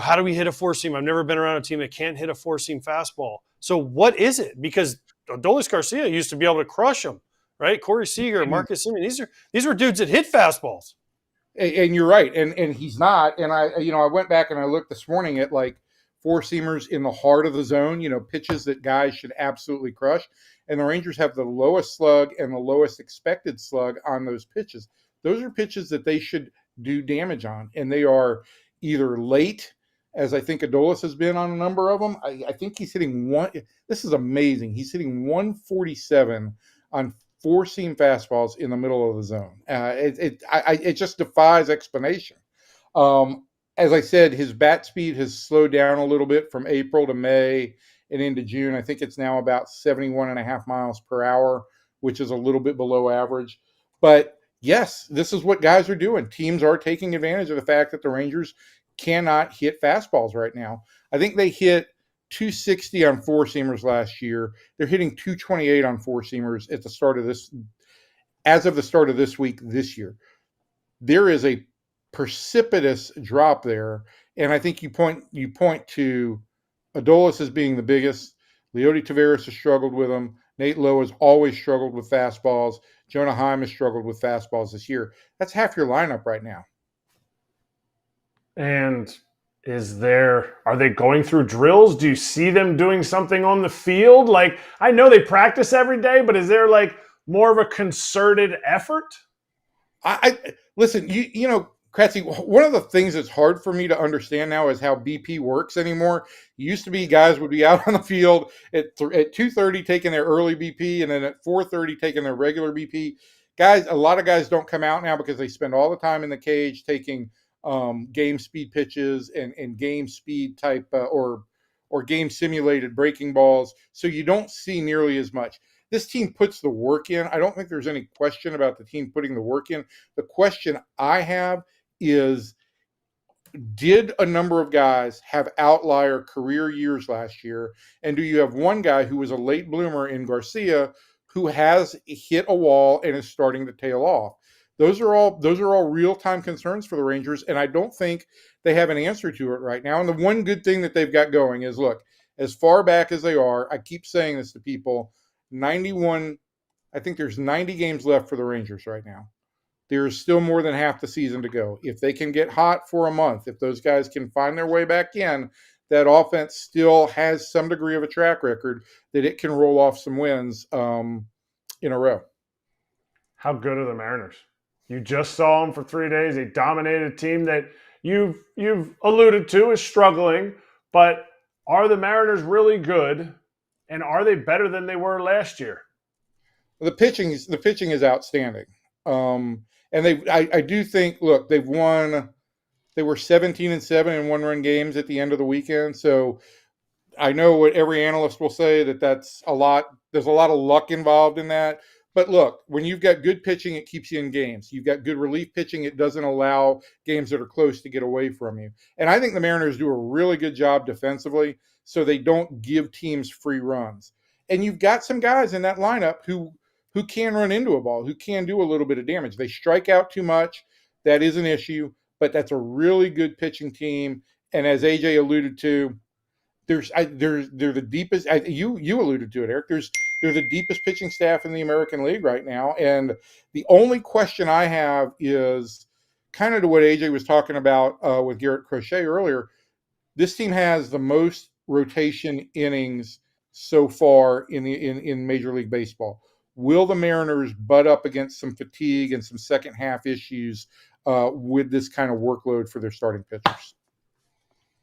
how do we hit a four-seam? I've never been around a team that can't hit a four-seam fastball. So what is it? Because Adolis Garcia used to be able to crush them, right? Corey Seager, Marcus Semien, these were dudes that hit fastballs. And you're right, and he's not. And I went back and I looked this morning at like four-seamers in the heart of the zone, pitches that guys should absolutely crush. And the Rangers have the lowest slug and the lowest expected slug on those pitches. Those are pitches that they should do damage on, and they are either late, as I think Adolis has been on a number of them. I think he's hitting one. This is amazing. He's hitting 147 on four-seam fastballs in the middle of the zone. It just defies explanation. As I said, his bat speed has slowed down a little bit from April to May and into June. I think it's now about 71.5 miles per hour, which is a little bit below average. But yes, this is what guys are doing. Teams are taking advantage of the fact that the Rangers cannot hit fastballs right now. I think they hit 260 on four-seamers last year. They're hitting 228 on four-seamers at the start of this, as of the start of this week this year. There is a precipitous drop there, and I think you point to Adolis as being the biggest. Leody Taveras has struggled with him. Nate Lowe has always struggled with fastballs. Jonah Heim has struggled with fastballs this year. That's half your lineup right now. And are they going through drills? Do you see them doing something on the field? Like, I know they practice every day, but is there like more of a concerted effort? Listen, Kratzy, one of the things that's hard for me to understand now is how BP works anymore. It used to be guys would be out on the field at 2:30 taking their early BP, and then at 4:30 taking their regular BP. A lot of guys don't come out now because they spend all the time in the cage taking game speed pitches and game speed type or game simulated breaking balls. So you don't see nearly as much. This team puts the work in. I don't think there's any question about the team putting the work in. The question I have is, did a number of guys have outlier career years last year? And do you have one guy who was a late bloomer in Garcia who has hit a wall and is starting to tail off? Those are all real-time concerns for the Rangers, and I don't think they have an answer to it right now. And the one good thing that they've got going is, look, as far back as they are, I keep saying this to people, 91, I think there's 90 games left for the Rangers right now. There's still more than half the season to go. If they can get hot for a month, if those guys can find their way back in, that offense still has some degree of a track record that it can roll off some wins in a row. How good are the Mariners? You just saw them for 3 days. They dominated a team that you've alluded to is struggling, but are the Mariners really good, and are they better than they were last year? The pitching is outstanding. And I do think, look, they've won. They were 17-7 in one-run games at the end of the weekend. So I know what every analyst will say, that's a lot. There's a lot of luck involved in that. But look, when you've got good pitching, it keeps you in games. You've got good relief pitching. It doesn't allow games that are close to get away from you. And I think the Mariners do a really good job defensively, so they don't give teams free runs. And you've got some guys in that lineup who can run into a ball, who can do a little bit of damage. They strike out too much. That is an issue, but that's a really good pitching team. And as AJ alluded to, they're the deepest. You alluded to it, Eric. They're the deepest pitching staff in the American League right now. And the only question I have is kind of to what AJ was talking about with Garrett Crochet earlier. This team has the most rotation innings so far in Major League Baseball. Will the Mariners butt up against some fatigue and some second half issues with this kind of workload for their starting pitchers?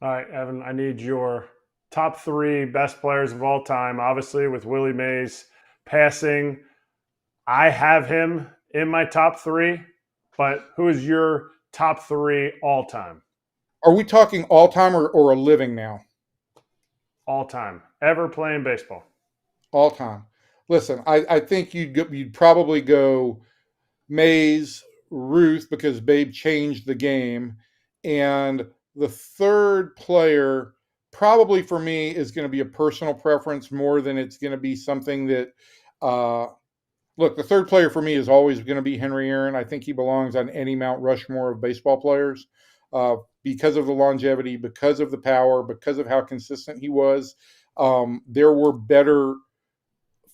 All right, Evan, I need your top 3 best players of all time. Obviously, with Willie Mays passing, I have him in my top 3, but who is your top 3 all time? Are we talking all time or a living now? All time. Ever playing baseball? All time. Listen, I think you'd probably go Mays, Ruth, because Babe changed the game. And the third player, probably for me, is going to be a personal preference more than it's going to be something that look, the third player for me is always going to be Henry Aaron. I think he belongs on any Mount Rushmore of baseball players. because of the longevity, because of the power, because of how consistent he was. There were better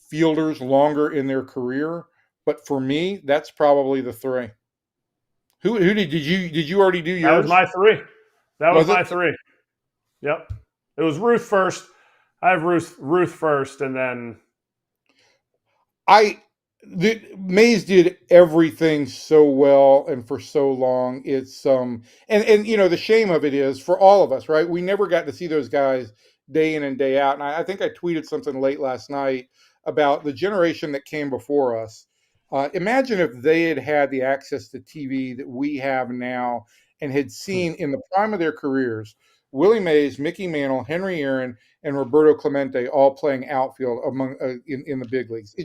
fielders longer in their career, but for me, that's probably the three. Who did you already do yours? That was my three. That was my it? three. Yep. It was Ruth first. I have Ruth first, and then Mays did everything so well and for so long. It's and the shame of it is for all of us, right? We never got to see those guys day in and day out. And I think I tweeted something late last night about the generation that came before us. Imagine if they had had the access to TV that we have now and had seen in the prime of their careers Willie Mays, Mickey Mantle, Henry Aaron, and Roberto Clemente all playing outfield among in the big leagues.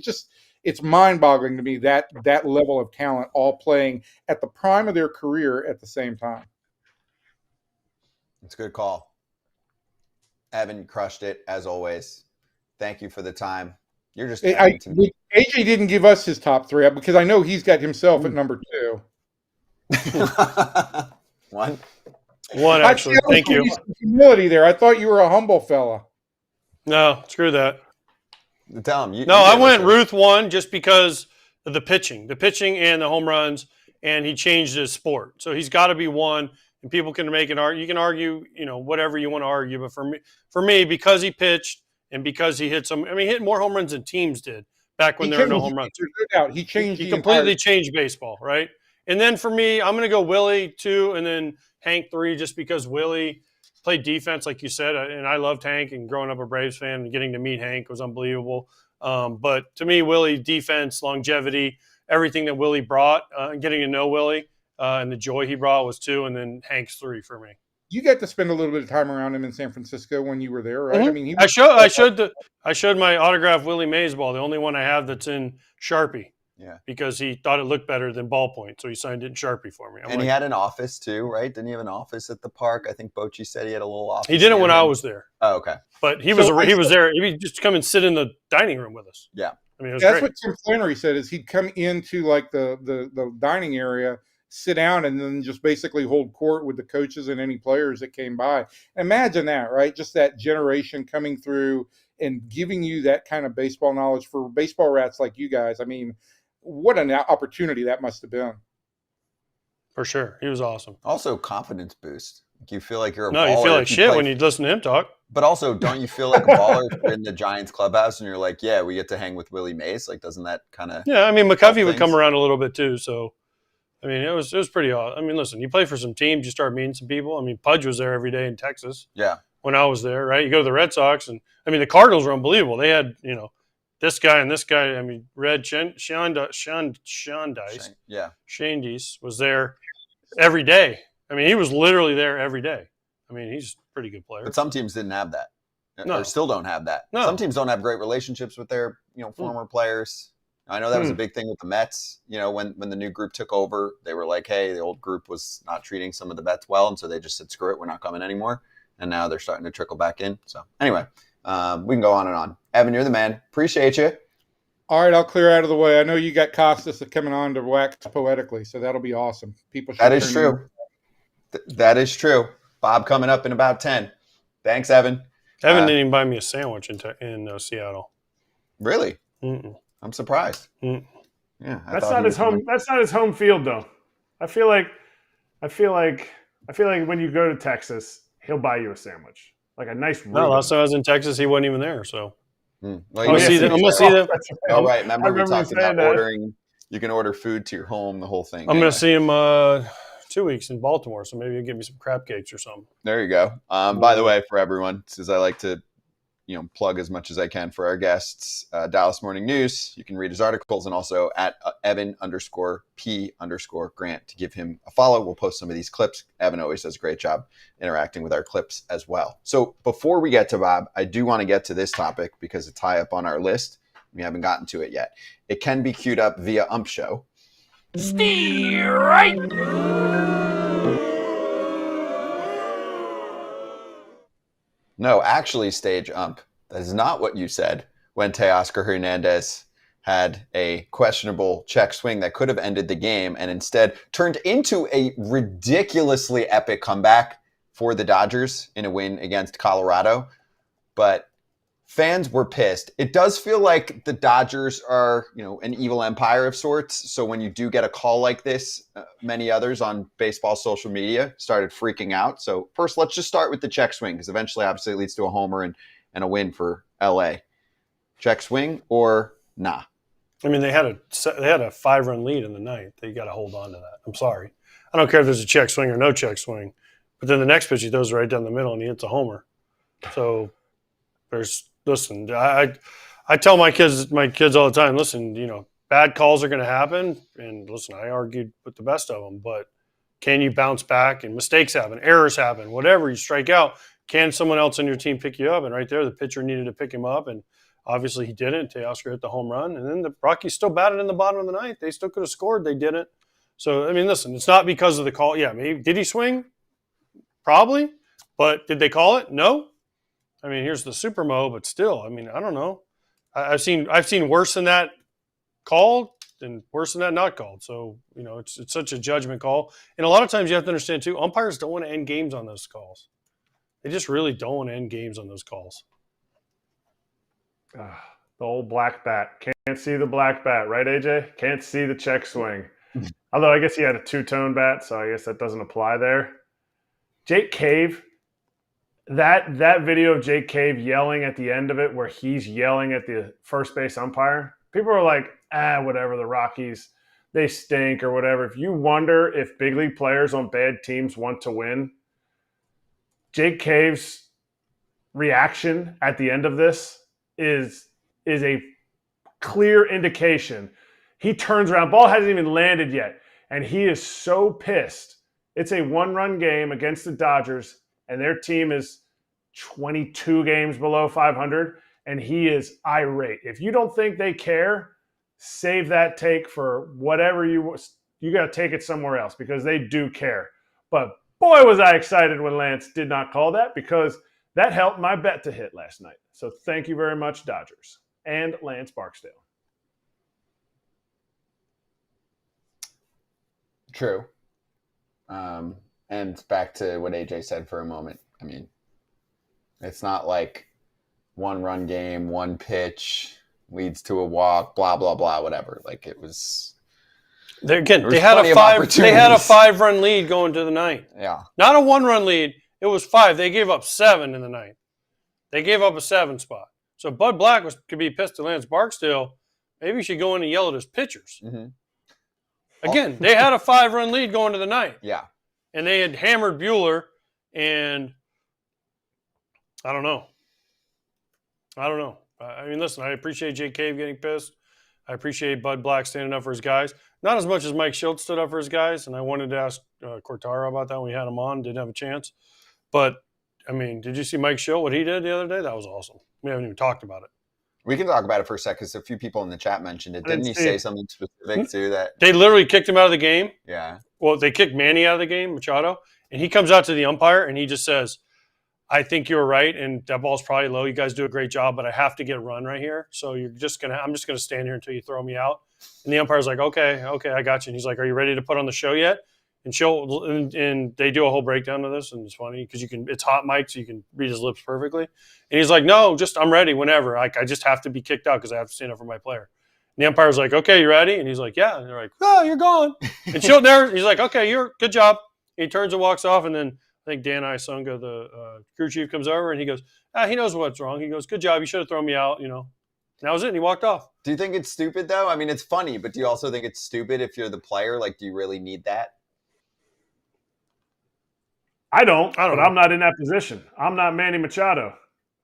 It's mind-boggling to me that level of talent all playing at the prime of their career at the same time. It's a good call. Evan crushed it as always. Thank you for the time. You're just AJ didn't give us his top three because I know he's got himself at number 2. One actually. Thank you. Humility there. I thought you were a humble fella. No, screw that. Tell him. I went Ruth 1 just because of the pitching and the home runs, and he changed his sport. So he's got to be 1, and people can make an argument. You can argue, whatever you want to argue. But for me, because he pitched and because he hit he hit more home runs than teams did back when there were no home runs. He changed. He completely changed baseball, right? And then for me, I'm going to go Willie 2, and then Hank 3, just because Willie played defense, like you said, and I loved Hank, and growing up a Braves fan and getting to meet Hank was unbelievable. But to me, Willie, defense, longevity, everything that Willie brought, getting to know Willie and the joy he brought was 2, and then Hank's 3 for me. You got to spend a little bit of time around him in San Francisco when you were there, right? Mm-hmm. I mean, I showed my autographed Willie Mays ball, the only one I have that's in Sharpie. Yeah, because he thought it looked better than ballpoint, so he signed it in Sharpie for me. He had an office too, right? Didn't he have an office at the park? I think Bochy said he had a little office. He didn't when I was there. Oh, okay. But he was there. He would just come and sit in the dining room with us. Yeah, I mean, it was that's great. what Tim Flannery said. Is he'd come into like the dining area, sit down, and then just basically hold court with the coaches and any players that came by. Imagine that, right? Just that generation coming through and giving you that kind of baseball knowledge for baseball rats like you guys. I mean, what an opportunity that must have been. For sure. He was awesome. Also, confidence boost. You feel like you're a baller. No, you feel like shit when you listen to him talk. But also, don't you feel like a baller if you're in the Giants clubhouse and you're like, yeah, we get to hang with Willie Mays? Like, doesn't that kind of... Yeah, I mean, McCuffey would come around a little bit too, so... I mean, it was pretty awesome. I mean, listen, you play for some teams, you start meeting some people. I mean, Pudge was there every day in Texas. Yeah. When I was there, right? You go to the Red Sox, and I mean, the Cardinals were unbelievable. They had, this guy and this guy. I mean, Sean Dice. Yeah. Shane Dice was there every day. I mean, he was literally there every day. I mean, he's a pretty good player. But some teams didn't have that. No. Or still don't have that. No. Some teams don't have great relationships with their, former players. I know that was a big thing with the Mets. When the new group took over, they were like, hey, the old group was not treating some of the vets well, and so they just said, screw it, we're not coming anymore. And now they're starting to trickle back in. So anyway, we can go on and on. Evan, you're the man. Appreciate you. All right, I'll clear out of the way. I know you got Costas coming on to wax poetically, so that'll be awesome. People. That is true. That is true. Bob coming up in about 10. Thanks, Evan. Evan didn't even buy me a sandwich in Seattle. Really? Mm-mm. I'm surprised. Mm. Yeah, that's not his home. That's not his home field, though. I feel like when you go to Texas, he'll buy you a sandwich, like a nice. No, last time I was in Texas, he wasn't even there. So Well, I'm gonna see them. Oh, right. Remember we talked about that. ordering. You can order food to your home, the whole thing. I'm gonna see him 2 weeks in Baltimore, so maybe he'll give me some crab cakes or something. There you go. By the way, for everyone, since I like to, plug as much as I can for our guests, Dallas Morning News. You can read his articles, and also at Evan_P_Grant to give him a follow. We'll post some of these clips. Evan always does a great job interacting with our clips as well. So before we get to Bob, I do want to get to this topic because it's high up on our list. We haven't gotten to it yet. It can be queued up via Ump Show. Steer right. No, actually, Stage Ump. That is not what you said when Teoscar Hernandez had a questionable check swing that could have ended the game and instead turned into a ridiculously epic comeback for the Dodgers in a win against Colorado, but fans were pissed. It does feel like the Dodgers are, an evil empire of sorts. So when you do get a call like this, many others on baseball social media started freaking out. So first, let's just start with the check swing, because eventually, obviously, it leads to a homer and a win for LA. Check swing or nah? I mean, they had a 5-run lead in the ninth. They got to hold on to that. I'm sorry. I don't care if there's a check swing or no check swing. But then the next pitch, he throws right down the middle and he hits a homer. So listen, I tell my kids all the time, listen, bad calls are going to happen. And listen, I argued with the best of them, but can you bounce back? And mistakes happen, errors happen, whatever, you strike out. Can someone else on your team pick you up? And right there, the pitcher needed to pick him up. And obviously he didn't. Teoscar hit the home run. And then the Rockies still batted in the bottom of the ninth. They still could have scored. They didn't. So, I mean, listen, it's not because of the call. Yeah, maybe. Did he swing? Probably. But did they call it? No. I mean, here's the Super Mo, but still, I mean, I don't know. I've seen worse than that called and worse than that not called. So, it's such a judgment call. And a lot of times you have to understand, too, umpires don't want to end games on those calls. They just really don't want to end games on those calls. The old black bat. Can't see the black bat, right, AJ? Can't see the check swing. Although I guess he had a two-tone bat, so I guess that doesn't apply there. Jake Cave, that video of Jake Cave yelling at the end of it where he's yelling at the first base umpire, people are like, whatever, the Rockies, they stink or whatever. If you wonder if big league players on bad teams want to win, Jake Cave's reaction at the end of this is a clear indication. He turns around, ball hasn't even landed yet, and he is so pissed. It's a one-run game against the Dodgers, and their team is 22 games below 500, and he is irate. If you don't think they care, save that take for whatever you got to take it somewhere else because they do care. But boy, was I excited when Lance did not call that because that helped my bet to hit last night. So thank you very much, Dodgers and Lance Barksdale. True. And back to what AJ said for a moment. I mean, it's not like one-run game, one pitch leads to a walk, blah, blah, blah, whatever. Like it was. They had a 5-run lead going to the ninth. Yeah. Not a 1-run lead. It was 5. They gave up 7 in the ninth. They gave up a 7 spot. So Bud Black could be pissed at Lance Barksdale. Maybe he should go in and yell at his pitchers. Mm-hmm. Again, they had a 5-run lead going to the ninth. Yeah. And they had hammered Buehler, and I don't know. I mean, listen, I appreciate Jake Cave getting pissed. I appreciate Bud Black standing up for his guys. Not as much as Mike Schultz stood up for his guys, and I wanted to ask Quatraro about that when we had him on. Didn't have a chance. But, I mean, did you see Mike Schultz, what he did the other day? That was awesome. We haven't even talked about it. We can talk about it for a second because a few people in the chat mentioned it. Didn't he say something specific too that they literally kicked him out of the game? Yeah. Well, they kicked Manny out of the game, Machado, and he comes out to the umpire and he just says, I think you were right, and that ball's probably low. You guys do a great job, but I have to get a run right here. So I'm just gonna stand here until you throw me out. And the umpire's like, okay, I got you. And he's like, are you ready to put on the show yet? And they do a whole breakdown of this, and it's funny because it's hot mic, so you can read his lips perfectly. And he's like, no, I'm ready whenever. Like I just have to be kicked out because I have to stand up for my player. And the umpire's like, okay, you ready? And he's like, yeah. And they're like, oh, you're gone. And he's like, okay, you're good job. And he turns and walks off, and then I think Dan Isunga, the crew chief, comes over and he goes, he knows what's wrong. He goes, good job. You should have thrown me out, And that was it. And he walked off. Do you think it's stupid, though? I mean, it's funny, but do you also think it's stupid if you're the player? Like, do you really need that? I don't know. I'm not in that position. I'm not Manny Machado.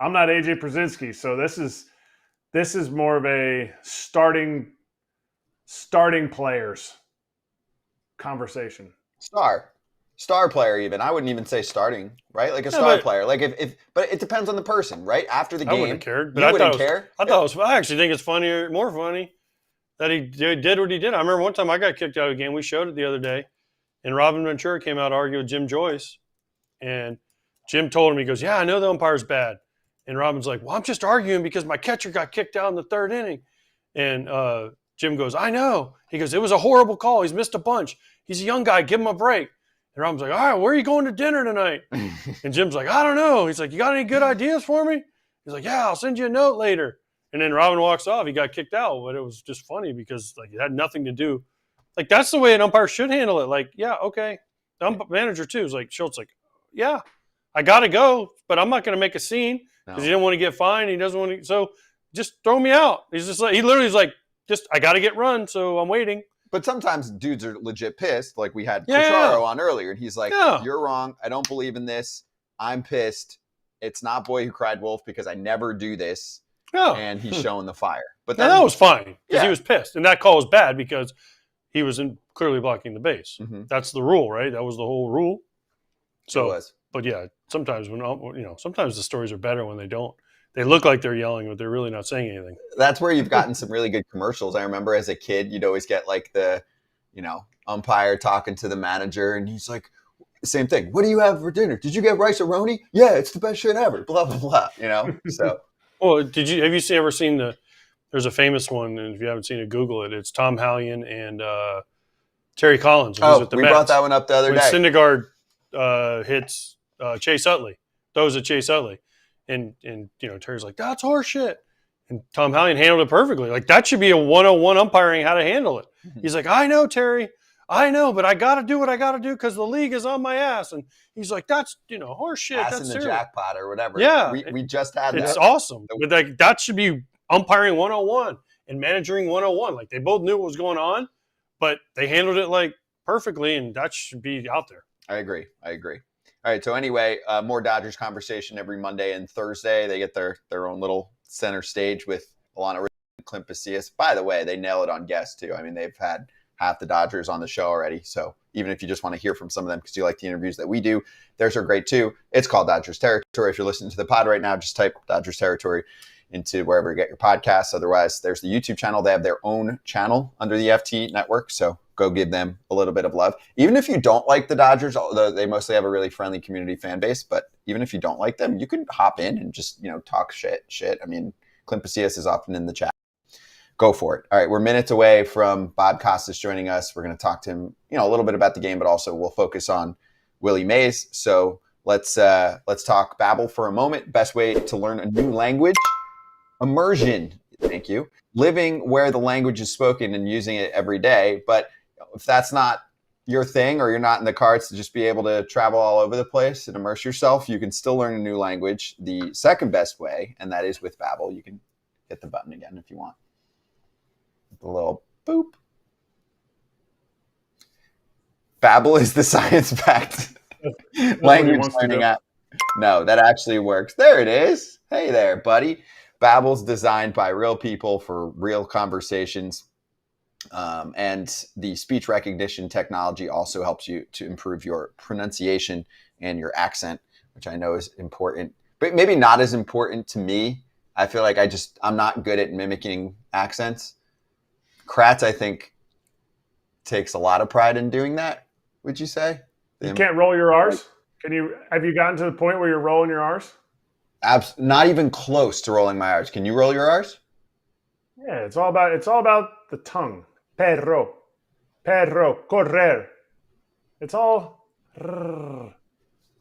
I'm not AJ Pierzynski. So this is more of a starting players conversation. Star player, even. I wouldn't even say starting, right? Like a star player. Like but it depends on the person, right? After the game, I wouldn't have cared. But you wouldn't care. I actually think it's more funny that he did what he did. I remember one time I got kicked out of a game. We showed it the other day, and Robin Ventura came out to argue with Jim Joyce, and Jim told him, he goes, yeah, I know the umpire's bad. And Robin's like, well, I'm just arguing because my catcher got kicked out in the 3rd inning. And Jim goes, I know. He goes, it was a horrible call. He's missed a bunch. He's a young guy. Give him a break. And Robin's like, all right, where are you going to dinner tonight? And Jim's like, I don't know. He's like, you got any good ideas for me? He's like, yeah, I'll send you a note later. And then Robin walks off. He got kicked out, but it was just funny because like it had nothing to do. Like that's the way an umpire should handle it. Like, yeah, okay. The manager too is like Schultz, like, yeah, I got to go, but I'm not going to make a scene because he didn't want to get fined. He doesn't want to. So just throw me out. He's just like, he literally is like, just I got to get run, so I'm waiting. But sometimes dudes are legit pissed. Like we had Quatraro on earlier, and he's like, you're wrong. I don't believe in this. I'm pissed. It's not Boy Who Cried Wolf because I never do this. Oh. And he's showing the fire. But then, that was fine because he was pissed. And that call was bad because he was clearly blocking the base. Mm-hmm. That's the rule, right? That was the whole rule. So, it was. But yeah, sometimes sometimes the stories are better when they don't. They look like they're yelling, but they're really not saying anything. That's where you've gotten some really good commercials. I remember as a kid, you'd always get like the, umpire talking to the manager, and he's like, same thing. What do you have for dinner? Did you get rice-a-roni? Yeah, it's the best shit ever. Blah blah blah. So. Well, have you ever seen there's a famous one, and if you haven't seen it, Google it. It's Tom Hallion and Terry Collins. With the we Mets. brought that one up the other day. Syndergaard hits Chase Utley, throws at Chase Utley, and Terry's like, that's horseshit. And Tom Hallion handled it perfectly. Like that should be a 101 umpiring how to handle it. Mm-hmm. He's like, I know, Terry. I know, but I got to do what I got to do because the league is on my ass. And he's like, that's, horseshit. Ass that's in the serious. Jackpot or whatever. Yeah. We just had that. It's awesome. But that should be umpiring 101 and managing 101. Like they both knew what was going on, but they handled it like perfectly, and that should be out there. I agree. All right. So anyway, more Dodgers conversation every Monday and Thursday. They get their own little center stage with Alana Rizzo and Clint Pasillas. By the way, they nail it on guests too. I mean, they've had half the Dodgers on the show already. So even if you just want to hear from some of them because you like the interviews that we do, theirs are great too. It's called Dodgers Territory. If you're listening to the pod right now, just type Dodgers Territory into wherever you get your podcasts. Otherwise, there's the YouTube channel. They have their own channel under the FT network. So go give them a little bit of love. Even if you don't like the Dodgers, although they mostly have a really friendly community fan base, but even if you don't like them, you can hop in and just, talk shit. I mean, Clint Pasillas is often in the chat. Go for it. All right, we're minutes away from Bob Costas joining us. We're going to talk to him, a little bit about the game, but also we'll focus on Willie Mays. So let's talk Babbel for a moment. Best way to learn a new language, immersion. Thank you. Living where the language is spoken and using it every day. But if that's not your thing or you're not in the cards to just be able to travel all over the place and immerse yourself, you can still learn a new language the second best way, and that is with Babbel. You can hit the button again if you want. The little boop. Babbel is the science-backed language learning app. No, that actually works. There it is. Hey there, buddy. Babbel's designed by real people for real conversations. And the speech recognition technology also helps you to improve your pronunciation and your accent, which I know is important, but maybe not as important to me. I feel like I'm not good at mimicking accents. Kratz, I think, takes a lot of pride in doing that. Would you say? You can't roll your R's? Have you gotten to the point where you're rolling your R's? Not even close to rolling my R's. Can you roll your R's? Yeah, it's all about the tongue. Perro, correr. It's all.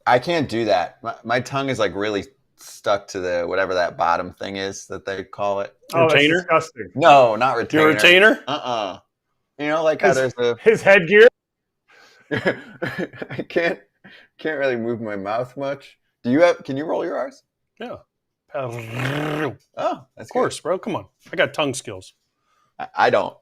I can't do that. My tongue is like really stuck to the whatever that bottom thing is that they call it. Oh, retainer? That's disgusting. No, not retainer. Your retainer? Like how there's his headgear. I can't really move my mouth much. Can you roll your R's? Yeah. Oh, that's of course, bro. Come on. I got tongue skills. I don't.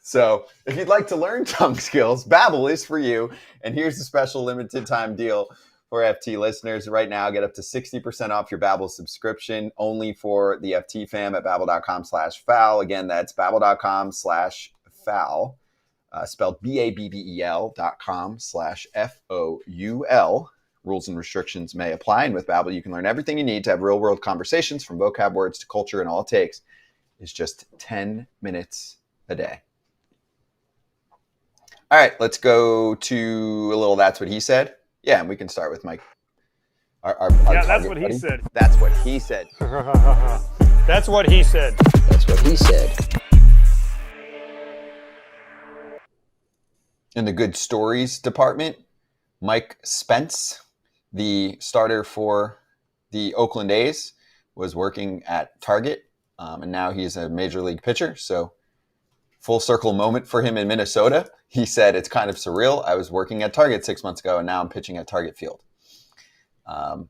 So if you'd like to learn tongue skills, Babbel is for you. And here's a special limited time deal for FT listeners. Right now, get up to 60% off your Babbel subscription only for the FT fam at babbel.com/foul. Again, that's babbel.com/foul, spelled babbel.com/FOUL. Rules and restrictions may apply. And with Babbel, you can learn everything you need to have real-world conversations, from vocab words to culture, and all it takes is just 10 minutes a day. All right, let's go to a little That's What He Said. Yeah, and we can start with Mike. That's what he said. That's what he said. That's what he said. That's what he said. In the good stories department, Mike Spence, the starter for the Oakland A's, was working at Target, and now he's a major league pitcher. So full circle moment for him in Minnesota. He said, it's kind of surreal. I was working at Target 6 months ago, and now I'm pitching at Target Field.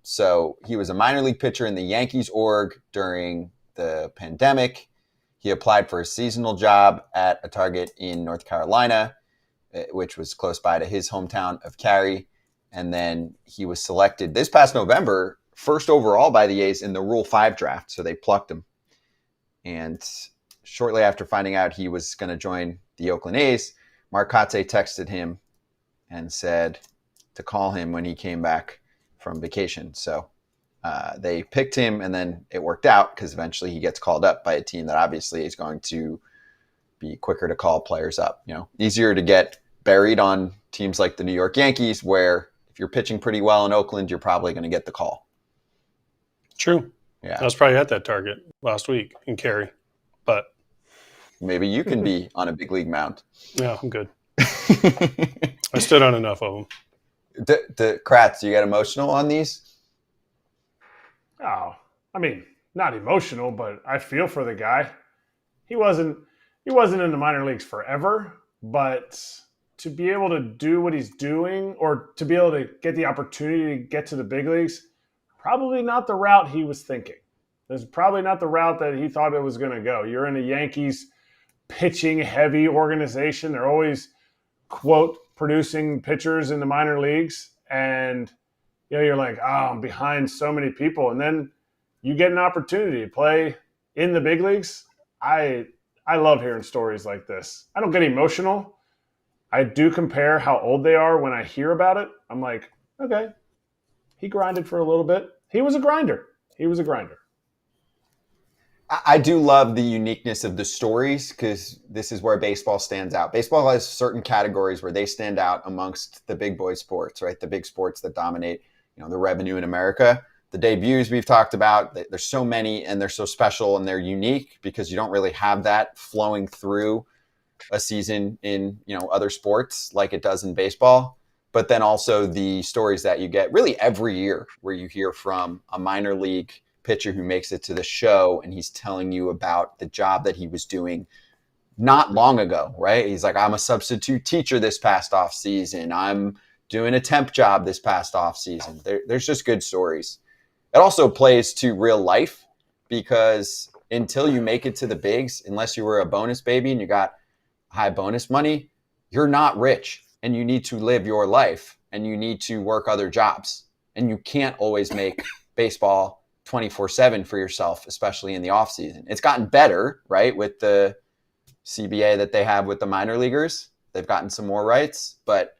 So he was a minor league pitcher in the Yankees org during the pandemic. He applied for a seasonal job at a Target in North Carolina, which was close by to his hometown of Cary. And then he was selected this past November, first overall by the A's in the Rule 5 draft. So they plucked him. And shortly after finding out he was going to join the Oakland A's, Mark Kotsay texted him and said to call him when he came back from vacation. So they picked him, and then it worked out because eventually he gets called up by a team that obviously is going to be quicker to call players up. You know, easier to get buried on teams like the New York Yankees, where if you're pitching pretty well in Oakland, you're probably going to get the call. True. Yeah. I was probably at that Target last week in Cary, but maybe you can be on a big league mound. Yeah, I'm good. I stood on enough of them. The Kratz, you get emotional on these? Oh, I mean, not emotional, but I feel for the guy. He wasn't in the minor leagues forever, but to be able to do what he's doing, or to be able to get the opportunity to get to the big leagues, probably not the route he was thinking. This is probably not the route that he thought it was going to go. You're in a Yankees pitching heavy organization. They're always, quote, producing pitchers in the minor leagues. And, you know, you're like, oh, I'm behind so many people. And then you get an opportunity to play in the big leagues. I love hearing stories like this. I don't get emotional. I do compare how old they are when I hear about it. I'm like, okay, he grinded for a little bit. He was a grinder. I do love the uniqueness of the stories, because this is where baseball stands out. Baseball has certain categories where they stand out amongst the big boy sports, right? The big sports that dominate, you know, the revenue in America. The debuts we've talked about, there's so many, and they're so special, and they're unique because you don't really have that flowing through a season in, you know, other sports like it does in baseball. But then also the stories that you get really every year, where you hear from a minor league pitcher who makes it to the show, and he's telling you about the job that he was doing not long ago, right? He's like, I'm a substitute teacher this past off season. I'm doing a temp job this past off season. There's just good stories. It also plays to real life, because until you make it to the bigs, unless you were a bonus baby and you got high bonus money, you're not rich, and you need to live your life, and you need to work other jobs, and you can't always make baseball 24/7 for yourself, especially in the off season. It's gotten better, right? With the CBA that they have with the minor leaguers, they've gotten some more rights, but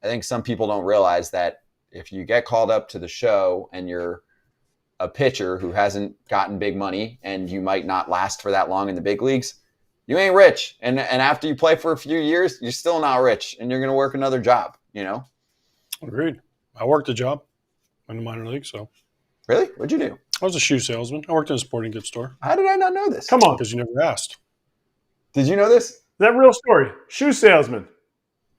I think some people don't realize that if you get called up to the show and you're a pitcher who hasn't gotten big money, and you might not last for that long in the big leagues, you ain't rich. And after you play for a few years, you're still not rich, and you're going to work another job, you know? Agreed. I worked a job in the minor league, so. Really? What'd you do? I was a shoe salesman. I worked in a sporting goods store. How did I not know this? Come on. Because you never asked. Did you know this? Is that real story? Shoe salesman.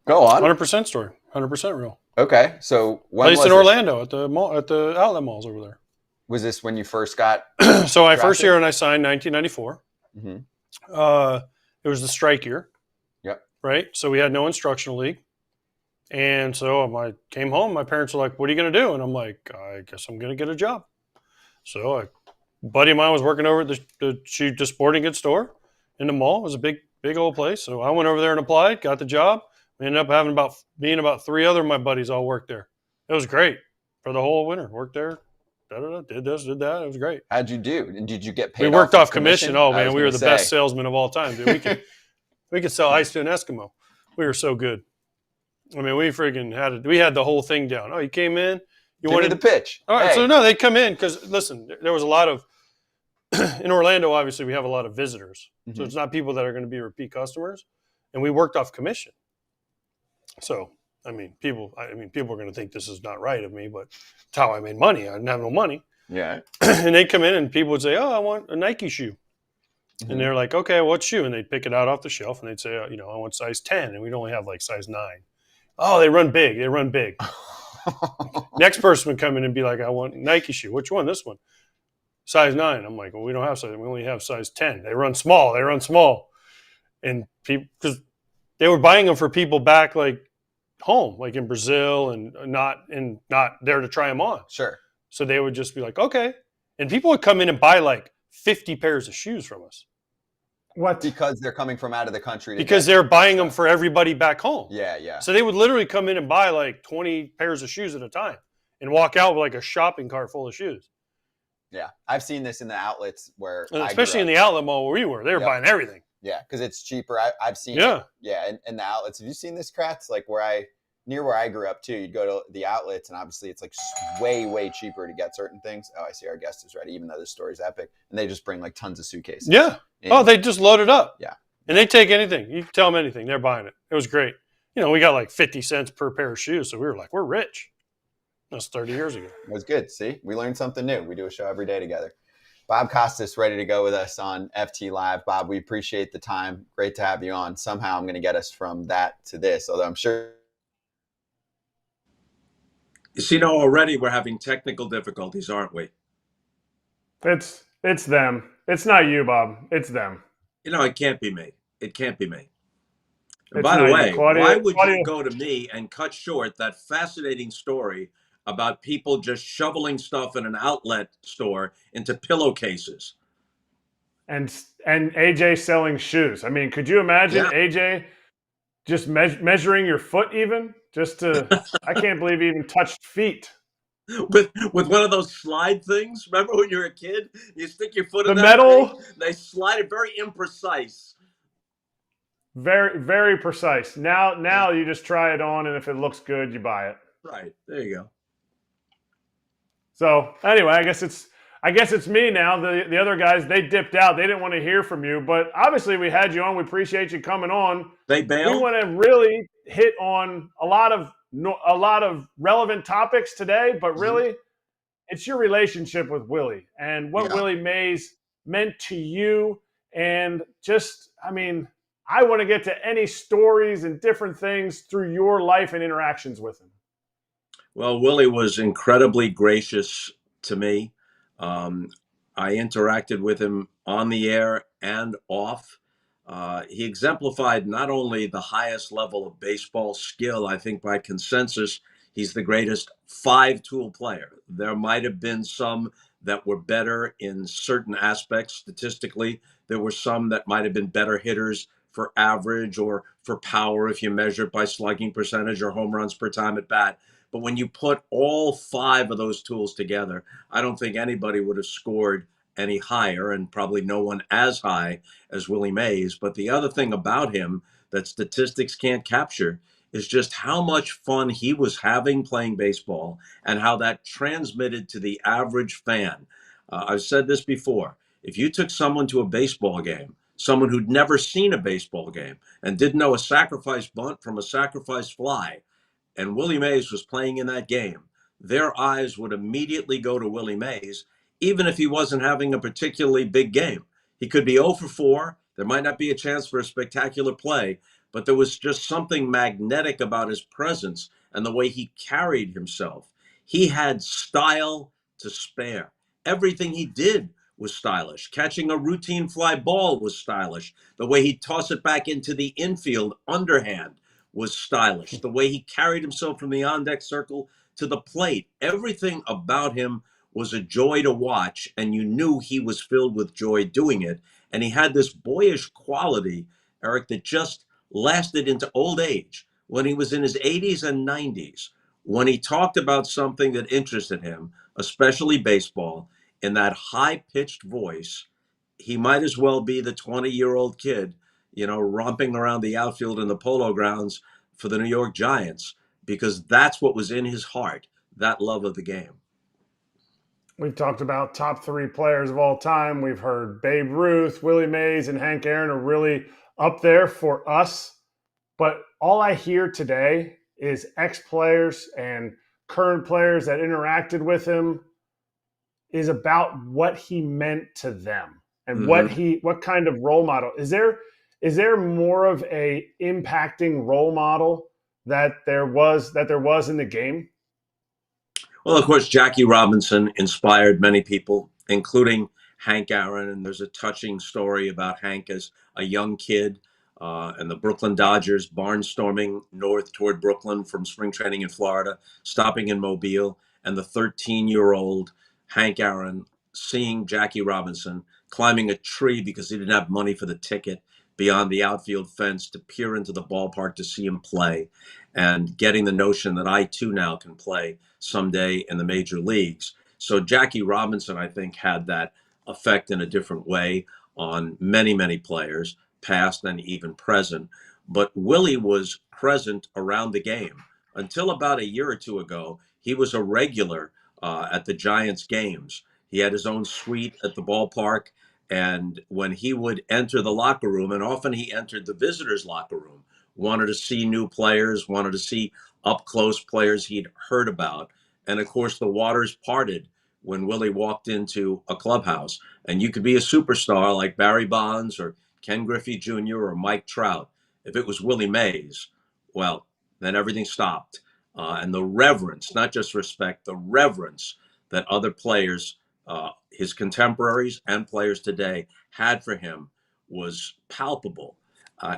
Go on. 100% story. 100% real. Okay. So when Placed was in this? Orlando at the mall, at the outlet malls over there. Was this when you first got So my drafted? first year, and I signed 1994. Mm-hmm. It was the strike year. Yep. Right? So we had no instructional league. And so I came home. My parents were like, what are you going to do? And I'm like, I guess I'm going to get a job. So a buddy of mine was working over at the sporting goods store in the mall. It was a big old place. So I went over there and applied, got the job. We ended up having about 3 other of my buddies all work there. It was great for the whole winter. Worked there, did this, did that. It was great. How'd you do? And did you get paid? We worked off off commission. Oh man, we were the best salesmen of all time. Dude. We could sell ice to an Eskimo. We were so good. I mean, we freaking we had the whole thing down. Oh, you came in, you wanted the pitch. All right, Hey. so no, they'd come in because listen, there was a lot of in Orlando. Obviously, we have a lot of visitors, so it's not people that are going to be repeat customers, and we worked off commission. So people are going to think this is not right of me, but it's how I made money. I didn't have no money. Yeah. And they'd come in and people would say, oh, I want a Nike shoe. Mm-hmm. And they're like, okay, what shoe? And they'd pick it out off the shelf and they'd say, I want size 10. And we'd only have like size 9. Oh, they run big. They run big. Next person would come in and be like, I want Nike shoe. Which one? This one. Size 9. I'm like, well, we don't have size. We only have size 10. They run small. They run small. And people, because they were buying them for people back like home, like in Brazil, and not there to try them on. Sure. So they would just be like, okay. And people would come in and buy like 50 pairs of shoes from us. What? Because they're coming from out of the country. Because they're buying them for everybody back home. Yeah. So they would literally come in and buy like 20 pairs of shoes at a time and walk out with like a shopping cart full of shoes. Yeah. I've seen this in the outlets where, especially in the outlet mall where we were, they were buying everything. Yeah, because it's cheaper. I've seen it. Yeah, in the outlets. Have you seen this, Kratz? Like near where I grew up too, you'd go to the outlets, and obviously it's like way cheaper to get certain things. Oh, I see our guest is ready, even though this story's epic. And they just bring like tons of suitcases. Yeah. They just load it up. Yeah. And they take anything. You tell them anything, they're buying it. It was great. We got like 50 cents per pair of shoes, so we were like, we're rich. That's 30 years ago. It was good. See, we learned something new. We do a show every day together. Bob Costas ready to go with us on FT Live. Bob, we appreciate the time. Great to have you on. Somehow I'm going to get us from that to this, although I'm sure. You see, already we're having technical difficulties, aren't we? It's them. It's not you, Bob. It's them. It can't be me. It can't be me. And It's by the not way, you. Claudia, why would Claudia. you go to me and cut short that fascinating story about people just shoveling stuff in an outlet store into pillowcases? And AJ selling shoes. I mean, could you imagine AJ just measuring your foot even? Just to, I can't believe he even touched feet. With one of those slide things. Remember when you were a kid? You stick your foot in The that metal. thing, they slide it very imprecise. Very, very precise. Now you just try it on, and if it looks good, you buy it. Right. There you go. So anyway, I guess it's me now. The other guys, they dipped out. They didn't want to hear from you, but obviously we had you on. We appreciate you coming on. They bailed. We want to really hit on a lot of relevant topics today, but really, it's your relationship with Willie and what Willie Mays meant to you. And just, I want to get to any stories and different things through your life and interactions with him. Well, Willie was incredibly gracious to me. I interacted with him on the air and off. He exemplified not only the highest level of baseball skill, I think by consensus, he's the greatest 5-tool player. There might have been some that were better in certain aspects statistically. There were some that might have been better hitters for average or for power if you measure it by slugging percentage or home runs per time at bat. But when you put all 5 of those tools together, I don't think anybody would have scored any higher, and probably no one as high as Willie Mays. But the other thing about him that statistics can't capture is just how much fun he was having playing baseball and how that transmitted to the average fan. I've said this before. If you took someone to a baseball game, someone who'd never seen a baseball game and didn't know a sacrifice bunt from a sacrifice fly, and Willie Mays was playing in that game, their eyes would immediately go to Willie Mays, even if he wasn't having a particularly big game. He could be 0 for 4. There might not be a chance for a spectacular play, but there was just something magnetic about his presence and the way he carried himself. He had style to spare. Everything he did was stylish. Catching a routine fly ball was stylish. The way he'd toss it back into the infield underhand was stylish. The way he carried himself from the on-deck circle to the plate, everything about him was a joy to watch, and you knew he was filled with joy doing it. And he had this boyish quality, Eric, that just lasted into old age. When he was in his 80s and 90s, when he talked about something that interested him, especially baseball, in that high-pitched voice, he might as well be the 20-year-old kid, romping around the outfield in the Polo Grounds for the New York Giants, because that's what was in his heart, that love of the game. We've talked about top 3 players of all time. We've heard Babe Ruth, Willie Mays, and Hank Aaron are really up there for us. But all I hear today is ex-players and current players that interacted with him is about what he meant to them and what kind of role model. Is there more of a impacting role model that there was in the game? Well, of course, Jackie Robinson inspired many people, including Hank Aaron. And there's a touching story about Hank as a young kid and the Brooklyn Dodgers barnstorming north toward Brooklyn from spring training in Florida, stopping in Mobile, and the 13-year-old Hank Aaron seeing Jackie Robinson climbing a tree because he didn't have money for the ticket beyond the outfield fence to peer into the ballpark to see him play, and getting the notion that I too now can play someday in the major leagues. So Jackie Robinson, I think, had that effect in a different way on many, many players, past and even present. But Willie was present around the game. Until about a year or two ago, he was a regular at the Giants games. He had his own suite at the ballpark. And when he would enter the locker room, and often he entered the visitors' locker room, wanted to see new players, wanted to see up close players he'd heard about. And of course, the waters parted when Willie walked into a clubhouse. And you could be a superstar like Barry Bonds or Ken Griffey Jr. or Mike Trout. If it was Willie Mays, well, then everything stopped. And the reverence, not just respect, the reverence that other players, his contemporaries and players today, had for him was palpable.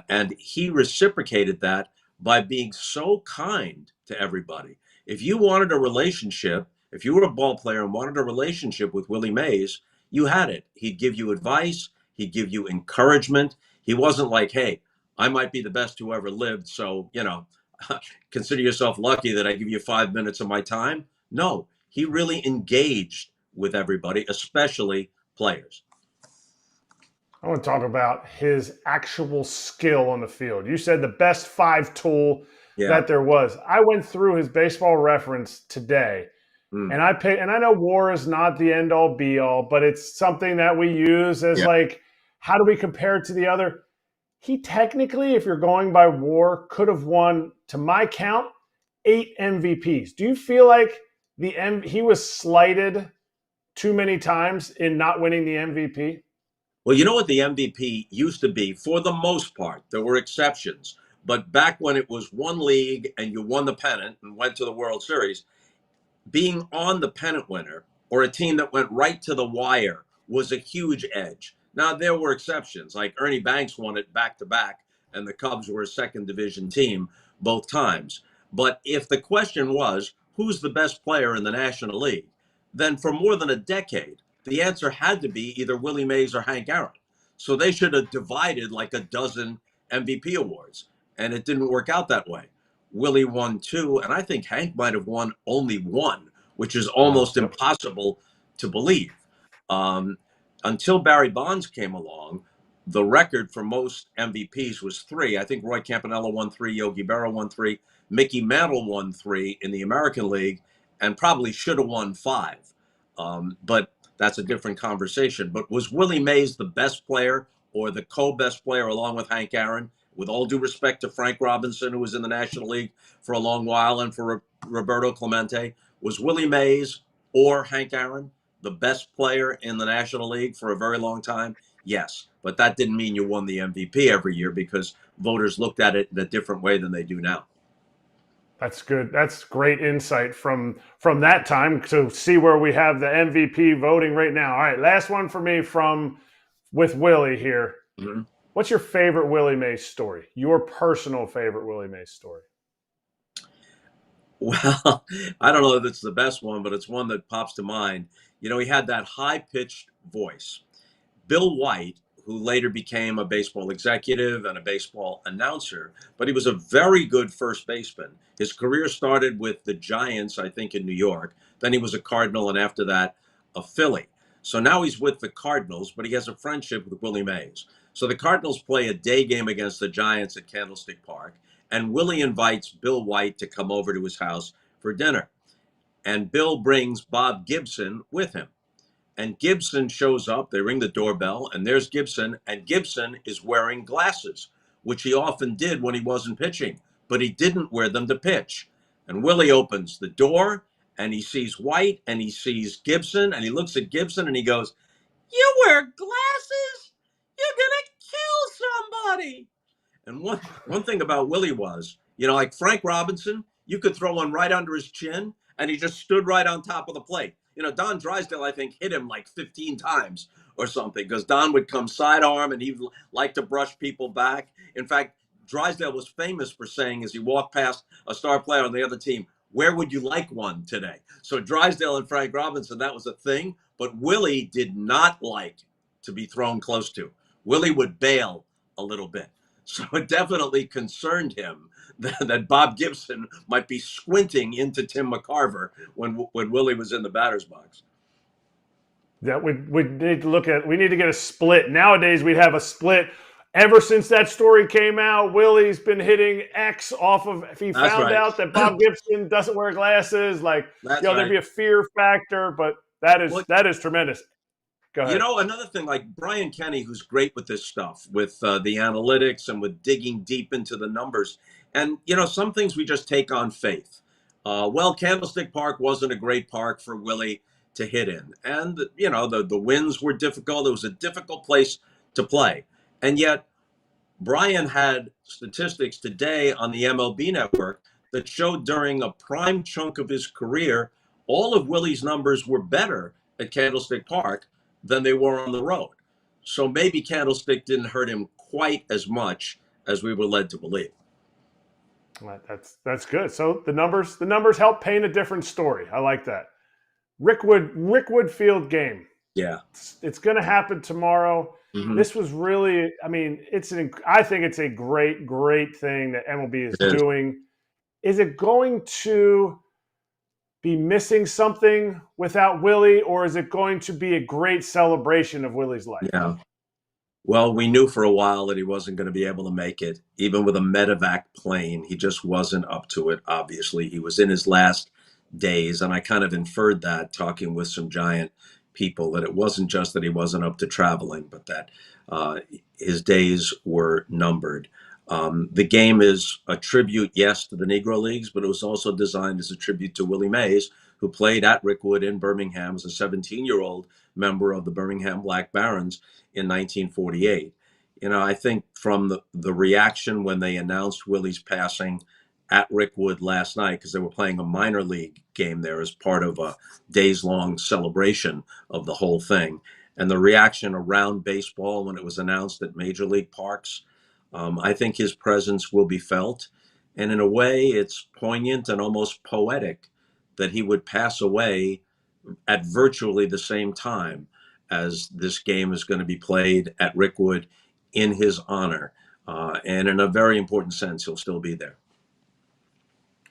And he reciprocated that by being so kind to everybody. If you wanted a relationship, if you were a ball player and wanted a relationship with Willie Mays, you had it. He'd give you advice. He'd give you encouragement. He wasn't like, hey, I might be the best who ever lived, so, consider yourself lucky that I give you 5 minutes of my time. No, he really engaged with everybody, especially players. I want to talk about his actual skill on the field. You said the best 5 tool that there was. I went through his baseball reference today, and I know WAR is not the end all be all, but it's something that we use as like, how do we compare it to the other? He technically, if you're going by WAR, could have won, to my count, 8 MVPs. Do you feel like he was slighted too many times in not winning the MVP? Well, you know what the MVP used to be? For the most part, there were exceptions. But back when it was one league and you won the pennant and went to the World Series, being on the pennant winner or a team that went right to the wire was a huge edge. Now, there were exceptions, like Ernie Banks won it back-to-back, and the Cubs were a second division team both times. But if the question was, who's the best player in the National League, then for more than a decade, the answer had to be either Willie Mays or Hank Aaron. So they should have divided like a dozen MVP awards, and it didn't work out that way. Willie won 2, and I think Hank might have won only 1, which is almost impossible to believe. Until Barry Bonds came along, the record for most MVPs was 3. I think Roy Campanella won 3, Yogi Berra won 3, Mickey Mantle won 3 in the American League, and probably should have won 5. But that's a different conversation. But was Willie Mays the best player or the co-best player along with Hank Aaron? With all due respect to Frank Robinson, who was in the National League for a long while, and for Roberto Clemente, was Willie Mays or Hank Aaron the best player in the National League for a very long time? Yes, but that didn't mean you won the MVP every year, because voters looked at it in a different way than they do now. That's good. That's great insight from that time to see where we have the MVP voting right now. All right, last one for me with Willie here. Mm-hmm. What's your favorite Willie Mays story? Your personal favorite Willie Mays story? Well, I don't know if it's the best one, but it's one that pops to mind. He had that high-pitched voice. Bill White, who later became a baseball executive and a baseball announcer, but he was a very good first baseman. His career started with the Giants, I think, in New York. Then he was a Cardinal, and after that, a Philly. So now he's with the Cardinals, but he has a friendship with Willie Mays. So the Cardinals play a day game against the Giants at Candlestick Park, and Willie invites Bill White to come over to his house for dinner. And Bill brings Bob Gibson with him. And Gibson shows up, they ring the doorbell, and there's Gibson, and Gibson is wearing glasses, which he often did when he wasn't pitching, but he didn't wear them to pitch. And Willie opens the door, and he sees White, and he sees Gibson, and he looks at Gibson, and he goes, "You wear glasses? You're going to kill somebody." And one thing about Willie was, Like Frank Robinson, you could throw one right under his chin, and he just stood right on top of the plate. Don Drysdale, I think, hit him like 15 times or something, because Don would come sidearm and he'd like to brush people back. In fact, Drysdale was famous for saying, as he walked past a star player on the other team, "Where would you like one today?" So Drysdale and Frank Robinson, that was a thing. But Willie did not like to be thrown close to. Willie would bail a little bit. So it definitely concerned him that Bob Gibson might be squinting into Tim McCarver when Willie was in the batter's box. That we need to look at. We need to get a split. Nowadays, we'd have a split. Ever since that story came out, Willie's been hitting X off of. If he found out that Bob Gibson doesn't wear glasses, there'd be a fear factor. But that is tremendous. Go ahead. Another thing, like Brian Kenny, who's great with this stuff, with the analytics and with digging deep into the numbers. And, some things we just take on faith. Candlestick Park wasn't a great park for Willie to hit in. And, the winds were difficult. It was a difficult place to play. And yet, Brian had statistics today on the MLB Network that showed during a prime chunk of his career, all of Willie's numbers were better at Candlestick Park than they were on the road. So maybe Candlestick didn't hurt him quite as much as we were led to believe. That's good. So the numbers help paint a different story. I like that. Rickwood Field game. Yeah, it's going to happen tomorrow. Mm-hmm. This was really, I think it's a great thing that MLB is doing. Is it going to be missing something without Willie, or is it going to be a great celebration of Willie's life? Yeah. Well, we knew for a while that he wasn't going to be able to make it. Even with a medevac plane, he just wasn't up to it, obviously. He was in his last days, and I kind of inferred that talking with some Giant people, that it wasn't just that he wasn't up to traveling, but that his days were numbered. The game is a tribute, yes, to the Negro Leagues, but it was also designed as a tribute to Willie Mays, who played at Rickwood in Birmingham as a 17-year-old member of the Birmingham Black Barons in 1948. I think from the reaction when they announced Willie's passing at Rickwood last night, because they were playing a minor league game there as part of a days-long celebration of the whole thing, and the reaction around baseball when it was announced at Major League parks, I think his presence will be felt. And in a way, it's poignant and almost poetic that he would pass away at virtually the same time as this game is going to be played at Rickwood in his honor. And in a very important sense, he'll still be there.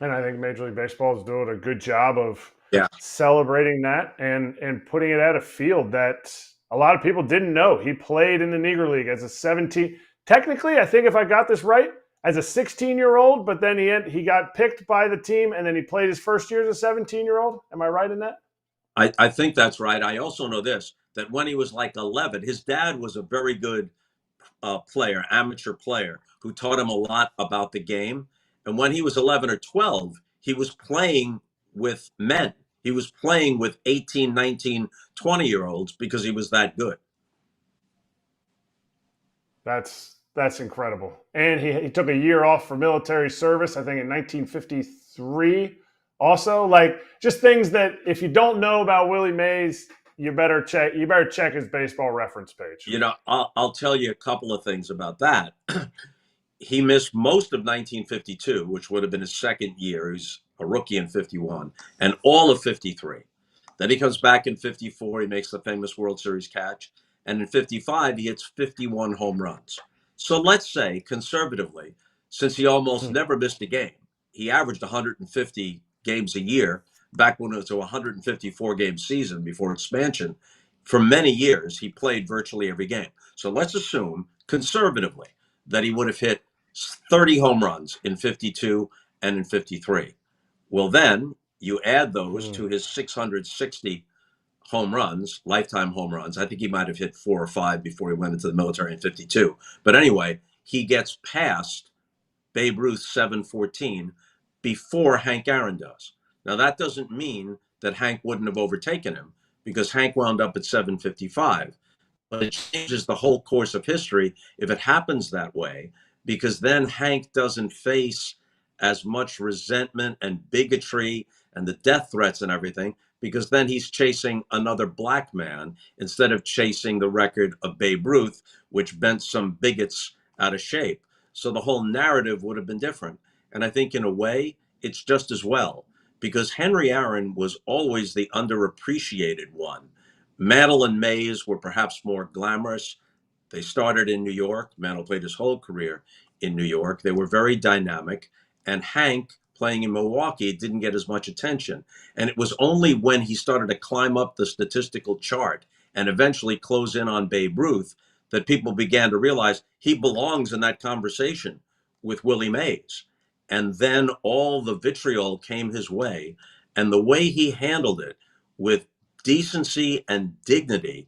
And I think Major League Baseball is doing a good job of celebrating that and putting it at a field that a lot of people didn't know. He played in the Negro League as a 17. Technically, I think if I got this right, as a 16-year-old, but then he got picked by the team, and then he played his first year as a 17-year-old. Am I right in that? I think that's right. I also know this, that when he was like 11, his dad was a very good player, amateur player, who taught him a lot about the game. And when he was 11 or 12, he was playing with men. He was playing with 18, 19, 20-year-olds because he was that good. That's incredible. And he took a year off for military service, I think in 1953. Also, just things that if you don't know about Willie Mays, you better check his baseball reference page. I'll tell you a couple of things about that. He missed most of 1952, which would have been his second year. He's a rookie in 51, and all of 53. Then he comes back in 54. He makes the famous World Series catch. And in 55, he hits 51 home runs. So let's say, conservatively, since he almost never missed a game, he averaged 150 games a year back when it was a 154-game season before expansion. For many years, he played virtually every game. So let's assume, conservatively, that he would have hit 30 home runs in 52 and in 53. Well, then you add those to his 660 home runs, lifetime home runs. I think he might have hit 4 or 5 before he went into the military in 52. But anyway, he gets past Babe Ruth's 714 before Hank Aaron does. Now, that doesn't mean that Hank wouldn't have overtaken him, because Hank wound up at 755. But it changes the whole course of history if it happens that way, because then Hank doesn't face as much resentment and bigotry and the death threats and everything, because then he's chasing another black man instead of chasing the record of Babe Ruth, which bent some bigots out of shape. So the whole narrative would have been different. And I think in a way, it's just as well, because Henry Aaron was always the underappreciated one. Mantle and Mays were perhaps more glamorous. They started in New York. Mantle played his whole career in New York. They were very dynamic. And Hank, playing in Milwaukee, didn't get as much attention. And it was only when he started to climb up the statistical chart and eventually close in on Babe Ruth that people began to realize he belongs in that conversation with Willie Mays. And then all the vitriol came his way. And the way he handled it with decency and dignity.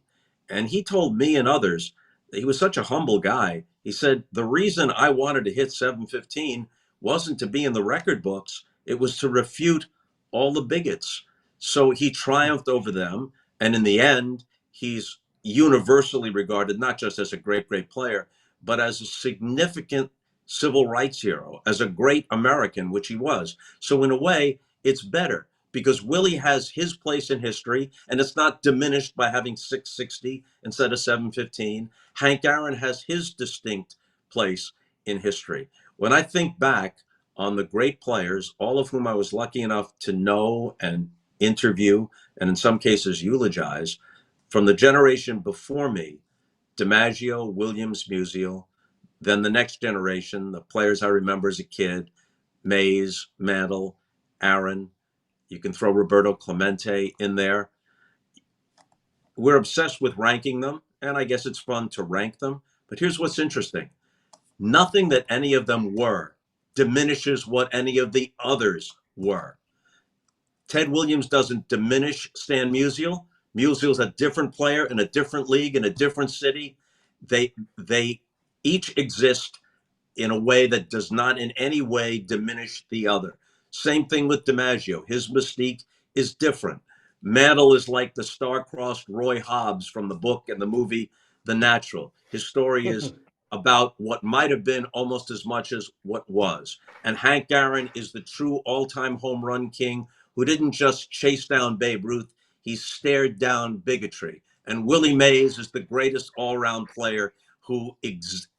And he told me and others, he was such a humble guy. He said, the reason I wanted to hit 715 wasn't to be in the record books. It was to refute all the bigots. So he triumphed over them. And in the end, he's universally regarded, not just as a great, great player, but as a significant civil rights hero, as a great American, which he was. So in a way, it's better because Willie has his place in history, and it's not diminished by having 660 instead of 715. Hank Aaron has his distinct place in history. When I think back on the great players, all of whom I was lucky enough to know and interview, and in some cases eulogize, from the generation before me, DiMaggio, Williams, Musial, then the next generation, the players I remember as a kid, Mays, Mantle, Aaron, you can throw Roberto Clemente in there. We're obsessed with ranking them, and I guess it's fun to rank them. But here's what's interesting. Nothing that any of them were diminishes what any of the others were. Ted Williams doesn't diminish Stan Musial. Musial's a different player in a different league, in a different city. They each exist in a way that does not in any way diminish the other. Same thing with DiMaggio. His mystique is different. Mantle is like the star-crossed Roy Hobbs from the book and the movie The Natural. His story is about what might have been almost as much as what was. And Hank Aaron is the true all-time home run king who didn't just chase down Babe Ruth, he stared down bigotry. And Willie Mays is the greatest all-around player who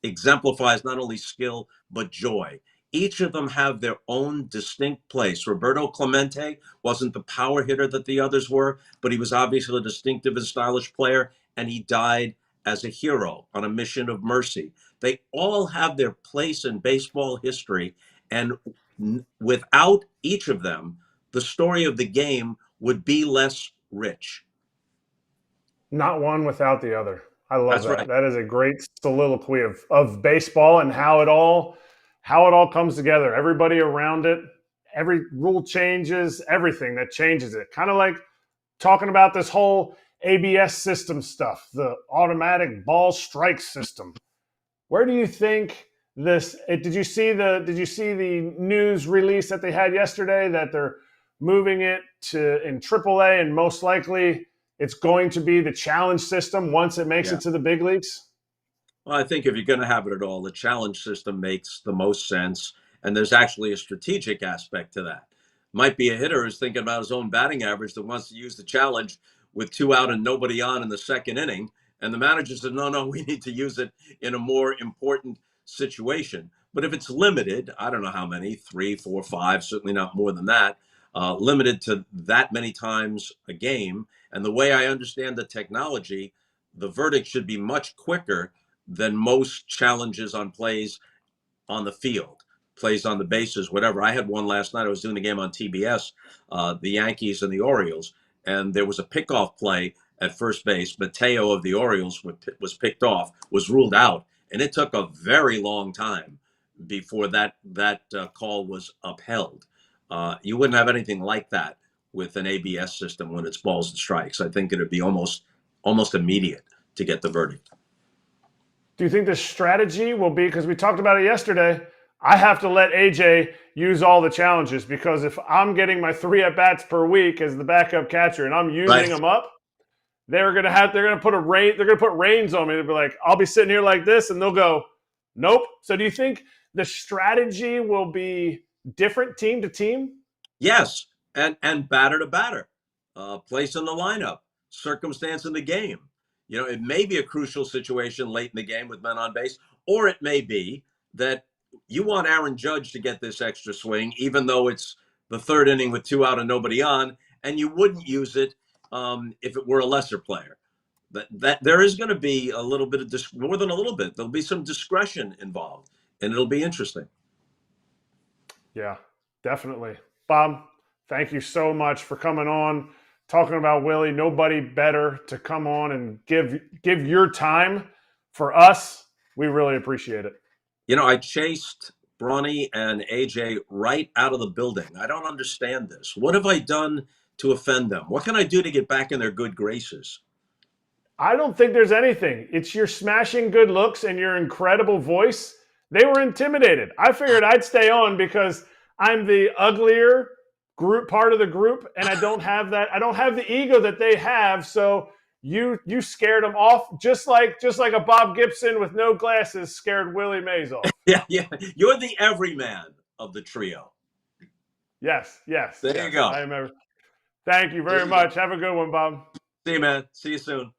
exemplifies not only skill, but joy. Each of them have their own distinct place. Roberto Clemente wasn't the power hitter that the others were, but he was obviously a distinctive and stylish player, and he died as a hero on a mission of mercy. They all have their place in baseball history, and without each of them, the story of the game would be less rich. Not one without the other. I love That's that. right. That is a great soliloquy of baseball and how it all comes together. Everybody around it, every rule changes, everything that changes it. Kind of like talking about this whole ABS system stuff, the automatic ball strike system. Where do you think this? Did you see the news release that they had yesterday that they're moving it to in AAA, and most likely it's going to be the challenge system once it makes it to the big leagues? Well, I think if you're going to have it at all, the challenge system makes the most sense. And there's actually a strategic aspect to that. Might be a hitter who's thinking about his own batting average that wants to use the challenge with 2 out and nobody on in the second inning. And the manager said, no, we need to use it in a more important situation. But if it's limited, I don't know how many, 3, 4, 5, certainly not more than that, limited to that many times a game. And the way I understand the technology, the verdict should be much quicker than most challenges on plays on the field, plays on the bases, whatever. I had one last night. I was doing the game on TBS, the Yankees and the Orioles, and there was a pickoff play at first base. Mateo of the Orioles was picked off, was ruled out, and it took a very long time before that call was upheld. You wouldn't have anything like that with an ABS system when it's balls and strikes. I think it would be almost immediate to get the verdict. Do you think the strategy will be, because we talked about it yesterday, I have to let AJ use all the challenges, because if I'm getting my 3 at-bats per week as the backup catcher and I'm using them up, they're going to put reins on me. They'll be like, I'll be sitting here like this, and they'll go, nope. So do you think the strategy will be different team to team? Yes, and batter to batter, place in the lineup, circumstance in the game. It may be a crucial situation late in the game with men on base, or it may be that you want Aaron Judge to get this extra swing, even though it's the third inning with 2 out and nobody on, and you wouldn't use it if it were a lesser player. That there is going to be a little bit of more than a little bit. There'll be some discretion involved, and it'll be interesting. Yeah, definitely. Bob, thank you so much for coming on, talking about Willie. Nobody better to come on and give your time for us. We really appreciate it. I chased Bronny and AJ right out of the building. I don't understand this. What have I done to offend them? What can I do to get back in their good graces? I don't think there's anything. It's your smashing good looks and your incredible voice. They were intimidated. I figured I'd stay on because I'm the uglier part of the group, and I don't have that. I don't have the ego that they have. So you scared them off, just like a Bob Gibson with no glasses scared Willie Mays off. Yeah. You're the everyman of the trio. Yes. There you go. Thank you very much. Have a good one, Bob. See you, man. See you soon.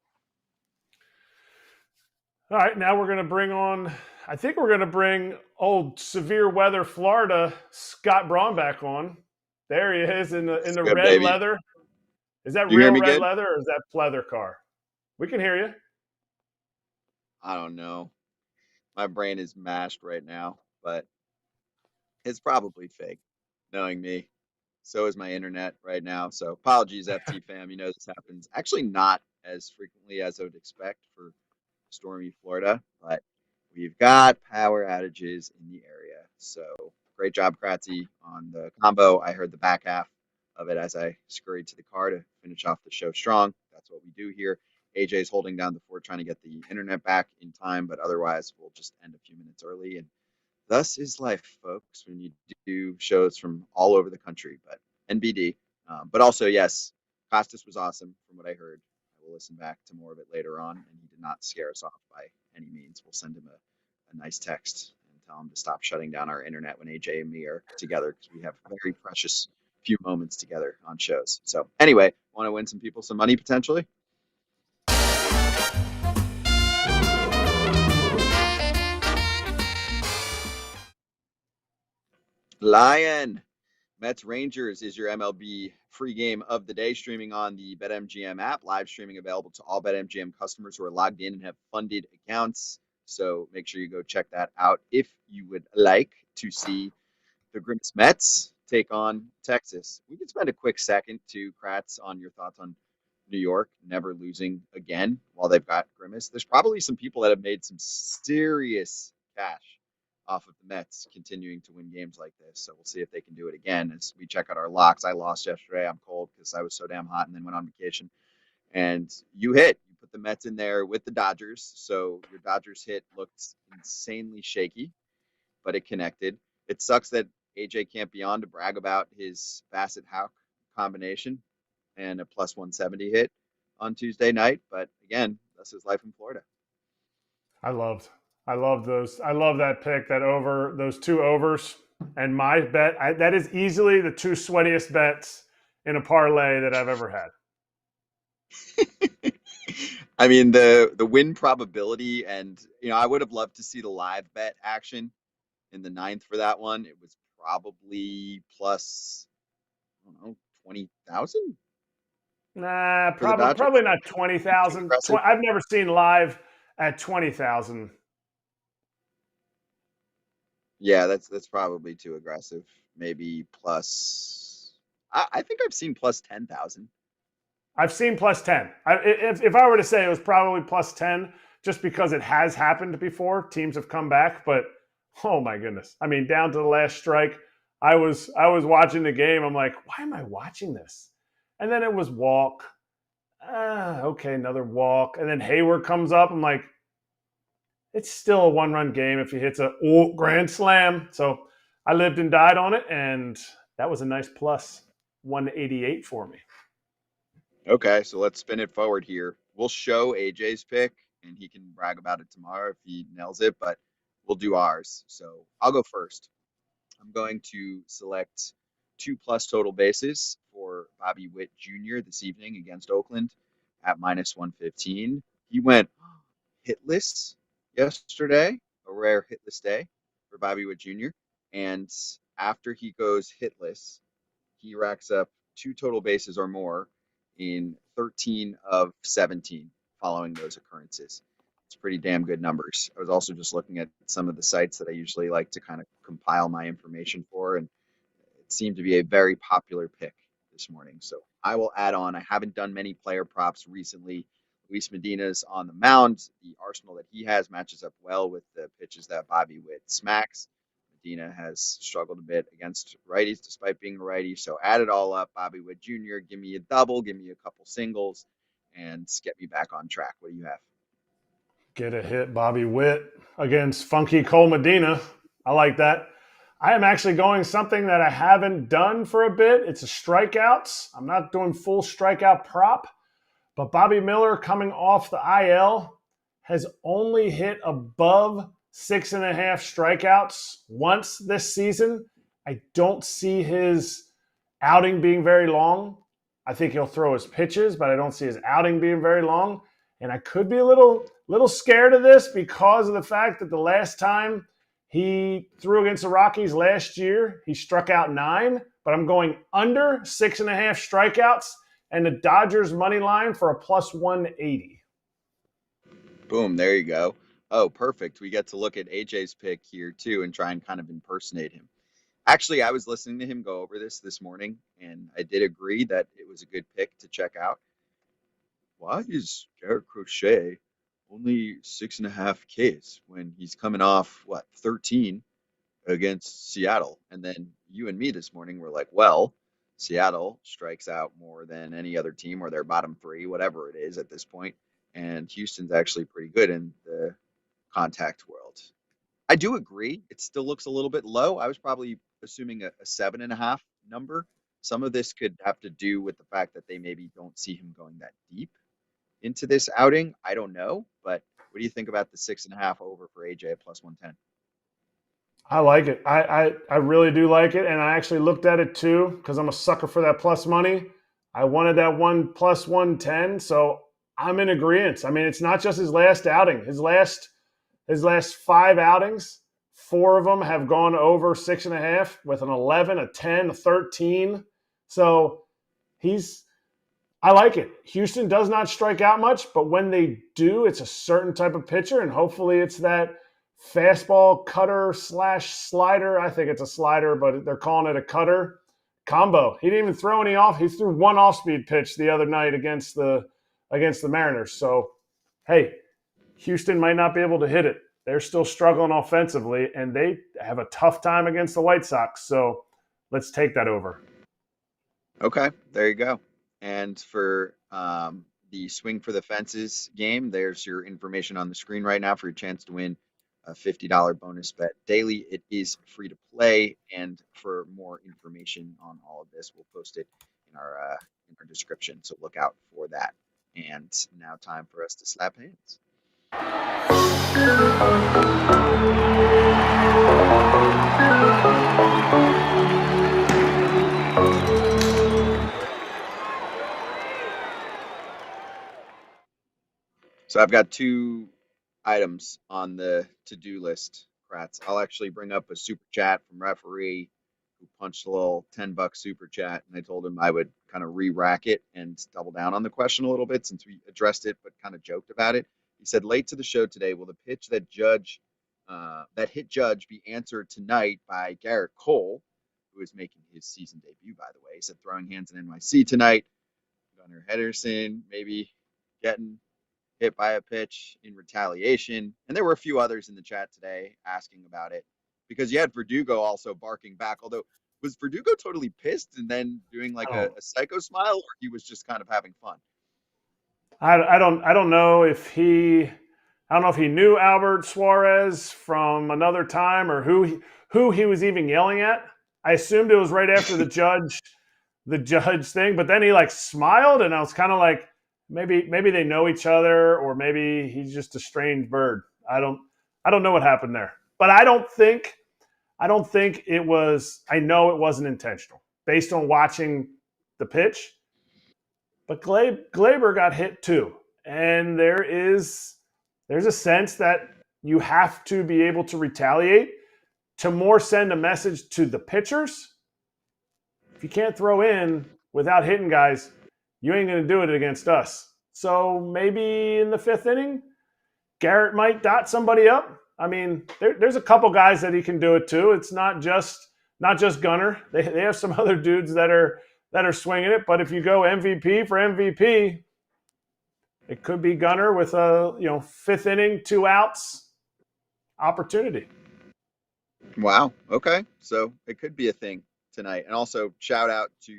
All right, now we're going to bring on, I think we're going to bring old severe weather Florida Scott Braun back on. There he is in the good, red baby. leather. Is that You hear real me red good? leather or is that pleather car? We can hear you. I don't know. My brain is mashed right now, but it's probably fake, knowing me. So is my internet right now. So apologies, FT fam. You know this happens. Actually, not as frequently as I would expect for stormy Florida, but we've got power outages in the area. So great job, Kratzy, on the combo. I heard the back half of it as I scurried to the car to finish off the show strong. That's what we do here. AJ's holding down the fort, trying to get the internet back in time, but otherwise we'll just end a few minutes early. And thus is life, folks, when you do shows from all over the country, but NBD. But also, yes, Costas was awesome from what I heard. I will listen back to more of it later on, and he did not scare us off by any means. We'll send him a nice text and tell him to stop shutting down our internet when AJ and me are together, because we have very precious few moments together on shows. So anyway, want to win some people some money potentially? Lion. Mets Rangers is your MLB free game of the day, streaming on the BetMGM app. Live streaming available to all BetMGM customers who are logged in and have funded accounts. So make sure you go check that out if you would like to see the Grimace Mets take on Texas. We can spend a quick second to Kratz on your thoughts on New York never losing again while they've got Grimace. There's probably some people that have made some serious cash off of the Mets continuing to win games like this. So we'll see if they can do it again as we check out our locks. I lost yesterday. I'm cold because I was so damn hot and then went on vacation. And you hit. You put the Mets in there with the Dodgers. So your Dodgers hit looked insanely shaky, but it connected. It sucks that AJ can't be on to brag about his Bassett-Houck combination and a plus 170 hit on Tuesday night. But again, this is life in Florida. I love those. I love that pick, that over, those two overs. And my bet, that is easily the two sweatiest bets in a parlay that I've ever had. I mean, the win probability, and I would have loved to see the live bet action in the ninth for that one. It was probably plus, I don't know, 20,000. Nah, probably not 20,000. I've never seen live at 20,000. Yeah, that's probably too aggressive. Maybe plus. I think I've seen plus 10,000. I've seen plus 10. If I were to say it was probably plus 10, just because it has happened before, teams have come back. But oh my goodness, I mean, down to the last strike, I was watching the game. I'm like, why am I watching this? And then it was walk. Okay, another walk. And then Hayward comes up. I'm like, it's still a one-run game if he hits a grand slam. So I lived and died on it, and that was a nice plus 188 for me. Okay, so let's spin it forward here. We'll show AJ's pick, and he can brag about it tomorrow if he nails it, but we'll do ours. So I'll go first. I'm going to select 2+ total bases for Bobby Witt Jr. this evening against Oakland at -115. He went hitless yesterday, a rare hitless day for Bobby Witt Jr. And after he goes hitless, he racks up 2 total bases or more in 13 of 17 following those occurrences. It's pretty damn good numbers. I was also just looking at some of the sites that I usually like to kind of compile my information for, and it seemed to be a very popular pick this morning. So I will add on. I haven't done many player props recently. Luis Medina's on the mound. The arsenal that he has matches up well with the pitches that Bobby Witt smacks. Medina has struggled a bit against righties despite being a righty. So add it all up. Bobby Witt Jr., give me a double, give me a couple singles, and get me back on track. What do you have? Get a hit, Bobby Witt against Funky Cole Medina. I like that. I am actually going something that I haven't done for a bit. It's a strikeouts. I'm not doing full strikeout prop, but Bobby Miller coming off the IL has only hit above 6.5 strikeouts once this season. I don't see his outing being very long. I think he'll throw his pitches, but I don't see his outing being very long. And I could be a little scared of this because of the fact that the last time he threw against the Rockies last year, he struck out 9, but I'm going under 6.5 strikeouts and the Dodgers money line for a +180. Boom, there you go. Oh, perfect. We get to look at AJ's pick here too and try and kind of impersonate him. Actually, I was listening to him go over this morning, and I did agree that it was a good pick to check out. Why is Garrett Crochet only 6.5 Ks when he's coming off, 13 against Seattle? And then you and me this morning were like, well, Seattle strikes out more than any other team, or their bottom 3, whatever it is at this point. And Houston's actually pretty good in the contact world. I do agree. It still looks a little bit low. I was probably assuming a 7.5 number. Some of this could have to do with the fact that they maybe don't see him going that deep into this outing. I don't know. But what do you think about the 6.5 over for AJ at +110? I like it. I really do like it. And I actually looked at it too because I'm a sucker for that plus money. I wanted that one +110. So I'm in agreement. I mean, it's not just his last outing. His last 5 outings, 4 of them have gone over 6.5 with an 11, a 10, a 13. So I like it. Houston does not strike out much, but when they do, it's a certain type of pitcher, and hopefully it's that fastball cutter / slider. I think it's a slider, but they're calling it a cutter combo. He didn't even throw any off. He threw one off-speed pitch the other night against the Mariners. So, hey, Houston might not be able to hit it. They're still struggling offensively, and they have a tough time against the White Sox. So let's take that over. Okay, there you go. And for the Swing for the Fences game, there's your information on the screen right now for your chance to win a $50 bonus bet daily. It is free to play, and for more information on all of this, we'll post it in our description. So look out for that. And now time for us to slap hands. So I've got 2 items on the to-do list, Kratz. I'll actually bring up a super chat from referee who punched a little $10 super chat, and I told him I would kind of re-rack it and double down on the question a little bit since we addressed it but kind of joked about it. He said, late to the show today, will the pitch that hit Judge be answered tonight by Garrett Cole, who is making his season debut, by the way? He said throwing hands in NYC tonight. Gunnar Henderson maybe getting hit by a pitch in retaliation. And there were a few others in the chat today asking about it because you had Verdugo also barking back. Although, was Verdugo totally pissed and then doing like a psycho smile, or he was just kind of having fun? I don't know if he knew Albert Suarez from another time or who he was even yelling at. I assumed it was right after the judge thing, but then he like smiled, and I was kind of like, maybe they know each other, or maybe he's just a strange bird. I don't know what happened there, but I don't think I don't think it was – I know it wasn't intentional based on watching the pitch. But Glaber got hit too. And there's a sense that you have to be able to retaliate to more send a message to the pitchers. If you can't throw in without hitting guys, you ain't going to do it against us. So maybe in the 5th inning, Garrett might dot somebody up. I mean, there's a couple guys that he can do it too. It's not just Gunnar. They have some other dudes that are swinging it. But if you go MVP for MVP, it could be Gunnar with a 5th inning, 2 outs opportunity. Wow. Okay. So it could be a thing tonight. And also shout out to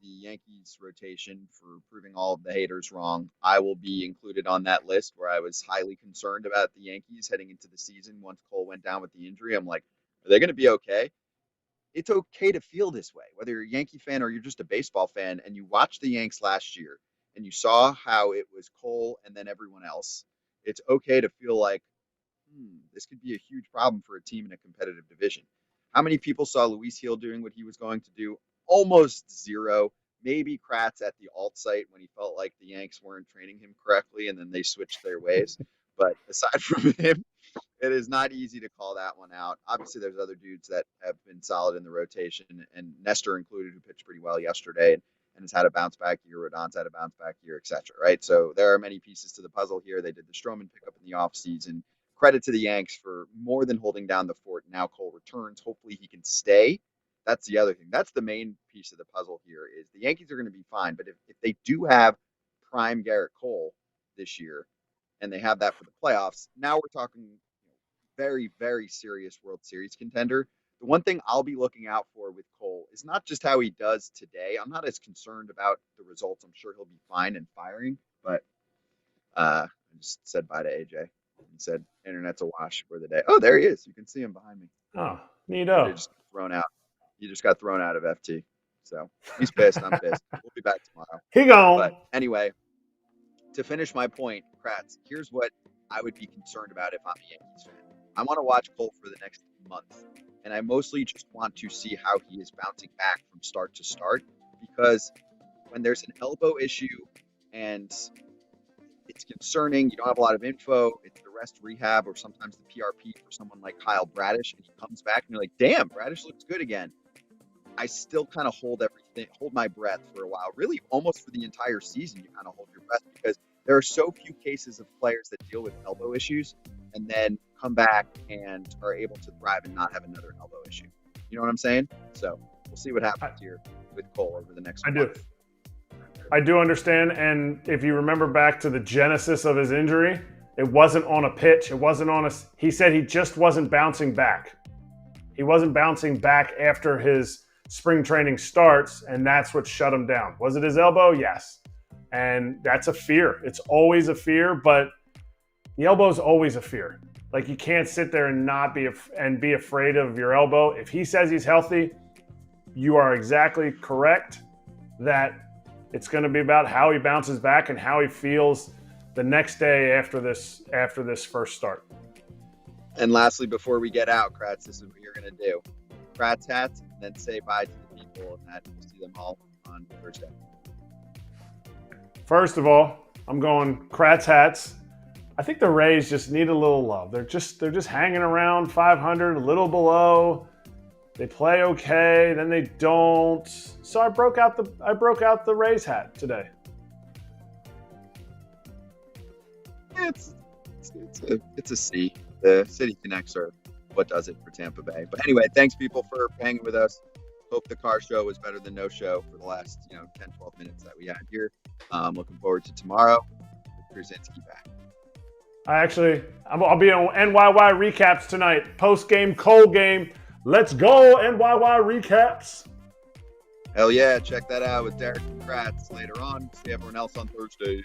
the Yankees rotation for proving all of the haters wrong. I will be included on that list where I was highly concerned about the Yankees heading into the season. Once Cole went down with the injury, I'm like, are they going to be okay? It's okay to feel this way, whether you're a Yankee fan or you're just a baseball fan and you watched the Yanks last year and you saw how it was Cole and then everyone else. It's okay to feel like, this could be a huge problem for a team in a competitive division. How many people saw Luis Gil doing what he was going to do? Almost zero. Maybe Kratz at the alt site when he felt like the Yanks weren't training him correctly and then they switched their ways. But aside from him, it is not easy to call that one out. Obviously, there's other dudes that have been solid in the rotation, and Nestor included, who pitched pretty well yesterday and has had a bounce back year. Rodon's had a bounce back year, et cetera, right? So there are many pieces to the puzzle here. They did the Stroman pickup in the offseason. Credit to the Yanks for more than holding down the fort. Now Cole returns. Hopefully he can stay. That's the other thing. That's the main piece of the puzzle here is the Yankees are going to be fine. But if they do have prime Garrett Cole this year and they have that for the playoffs, now we're talking very, very serious World Series contender. The one thing I'll be looking out for with Cole is not just how he does today. I'm not as concerned about the results. I'm sure he'll be fine and firing. But I just said bye to AJ. He said, internet's a wash for the day. Oh, there he is. You can see him behind me. Oh, neato. He just got thrown out. He just got thrown out of FT. So he's pissed. I'm pissed. We'll be back tomorrow. He gone. But anyway, to finish my point, Kratz, here's what I would be concerned about if I'm a Yankees fan. I want to watch Cole for the next month. And I mostly just want to see how he is bouncing back from start to start. Because when there's an elbow issue and it's concerning, you don't have a lot of info, it's the rest rehab or sometimes the PRP for someone like Kyle Bradish, and he comes back and you're like, damn, Bradish looks good again. I still kind of hold my breath for a while. Really, almost for the entire season, you kind of hold your breath because there are so few cases of players that deal with elbow issues and then come back and are able to thrive and not have another elbow issue. You know what I'm saying? So we'll see what happens here with Cole over the next month. I do understand. And if you remember back to the genesis of his injury, it wasn't on a pitch. It wasn't on he said he just wasn't bouncing back. He wasn't bouncing back after his spring training starts, and that's what shut him down. Was it his elbow? Yes. And that's a fear. It's always a fear, but the elbow is always a fear. Like, you can't sit there and not be afraid of your elbow. If he says he's healthy, you are exactly correct that it's going to be about how he bounces back and how he feels the next day after this first start. And lastly, before we get out, Kratz, this is what you're going to do. Kratz hats, and then say bye to the people, and that you'll see them all on Thursday. First of all, I'm going Kratz hats. I think the Rays just need a little love. They're just hanging around 500, a little below. They play okay, then they don't. So I broke out the Rays hat today. It's a C. The City Connects are what does it for Tampa Bay. But anyway, thanks people for hanging with us. Hope the car show was better than no show for the last 10, 12 minutes that we had here. Looking forward to tomorrow with Pierzynski back. I'll be on NYY recaps tonight. Post game, Cole game. Let's go NYY recaps. Hell yeah, check that out with Derek and Kratz later on. See everyone else on Thursday.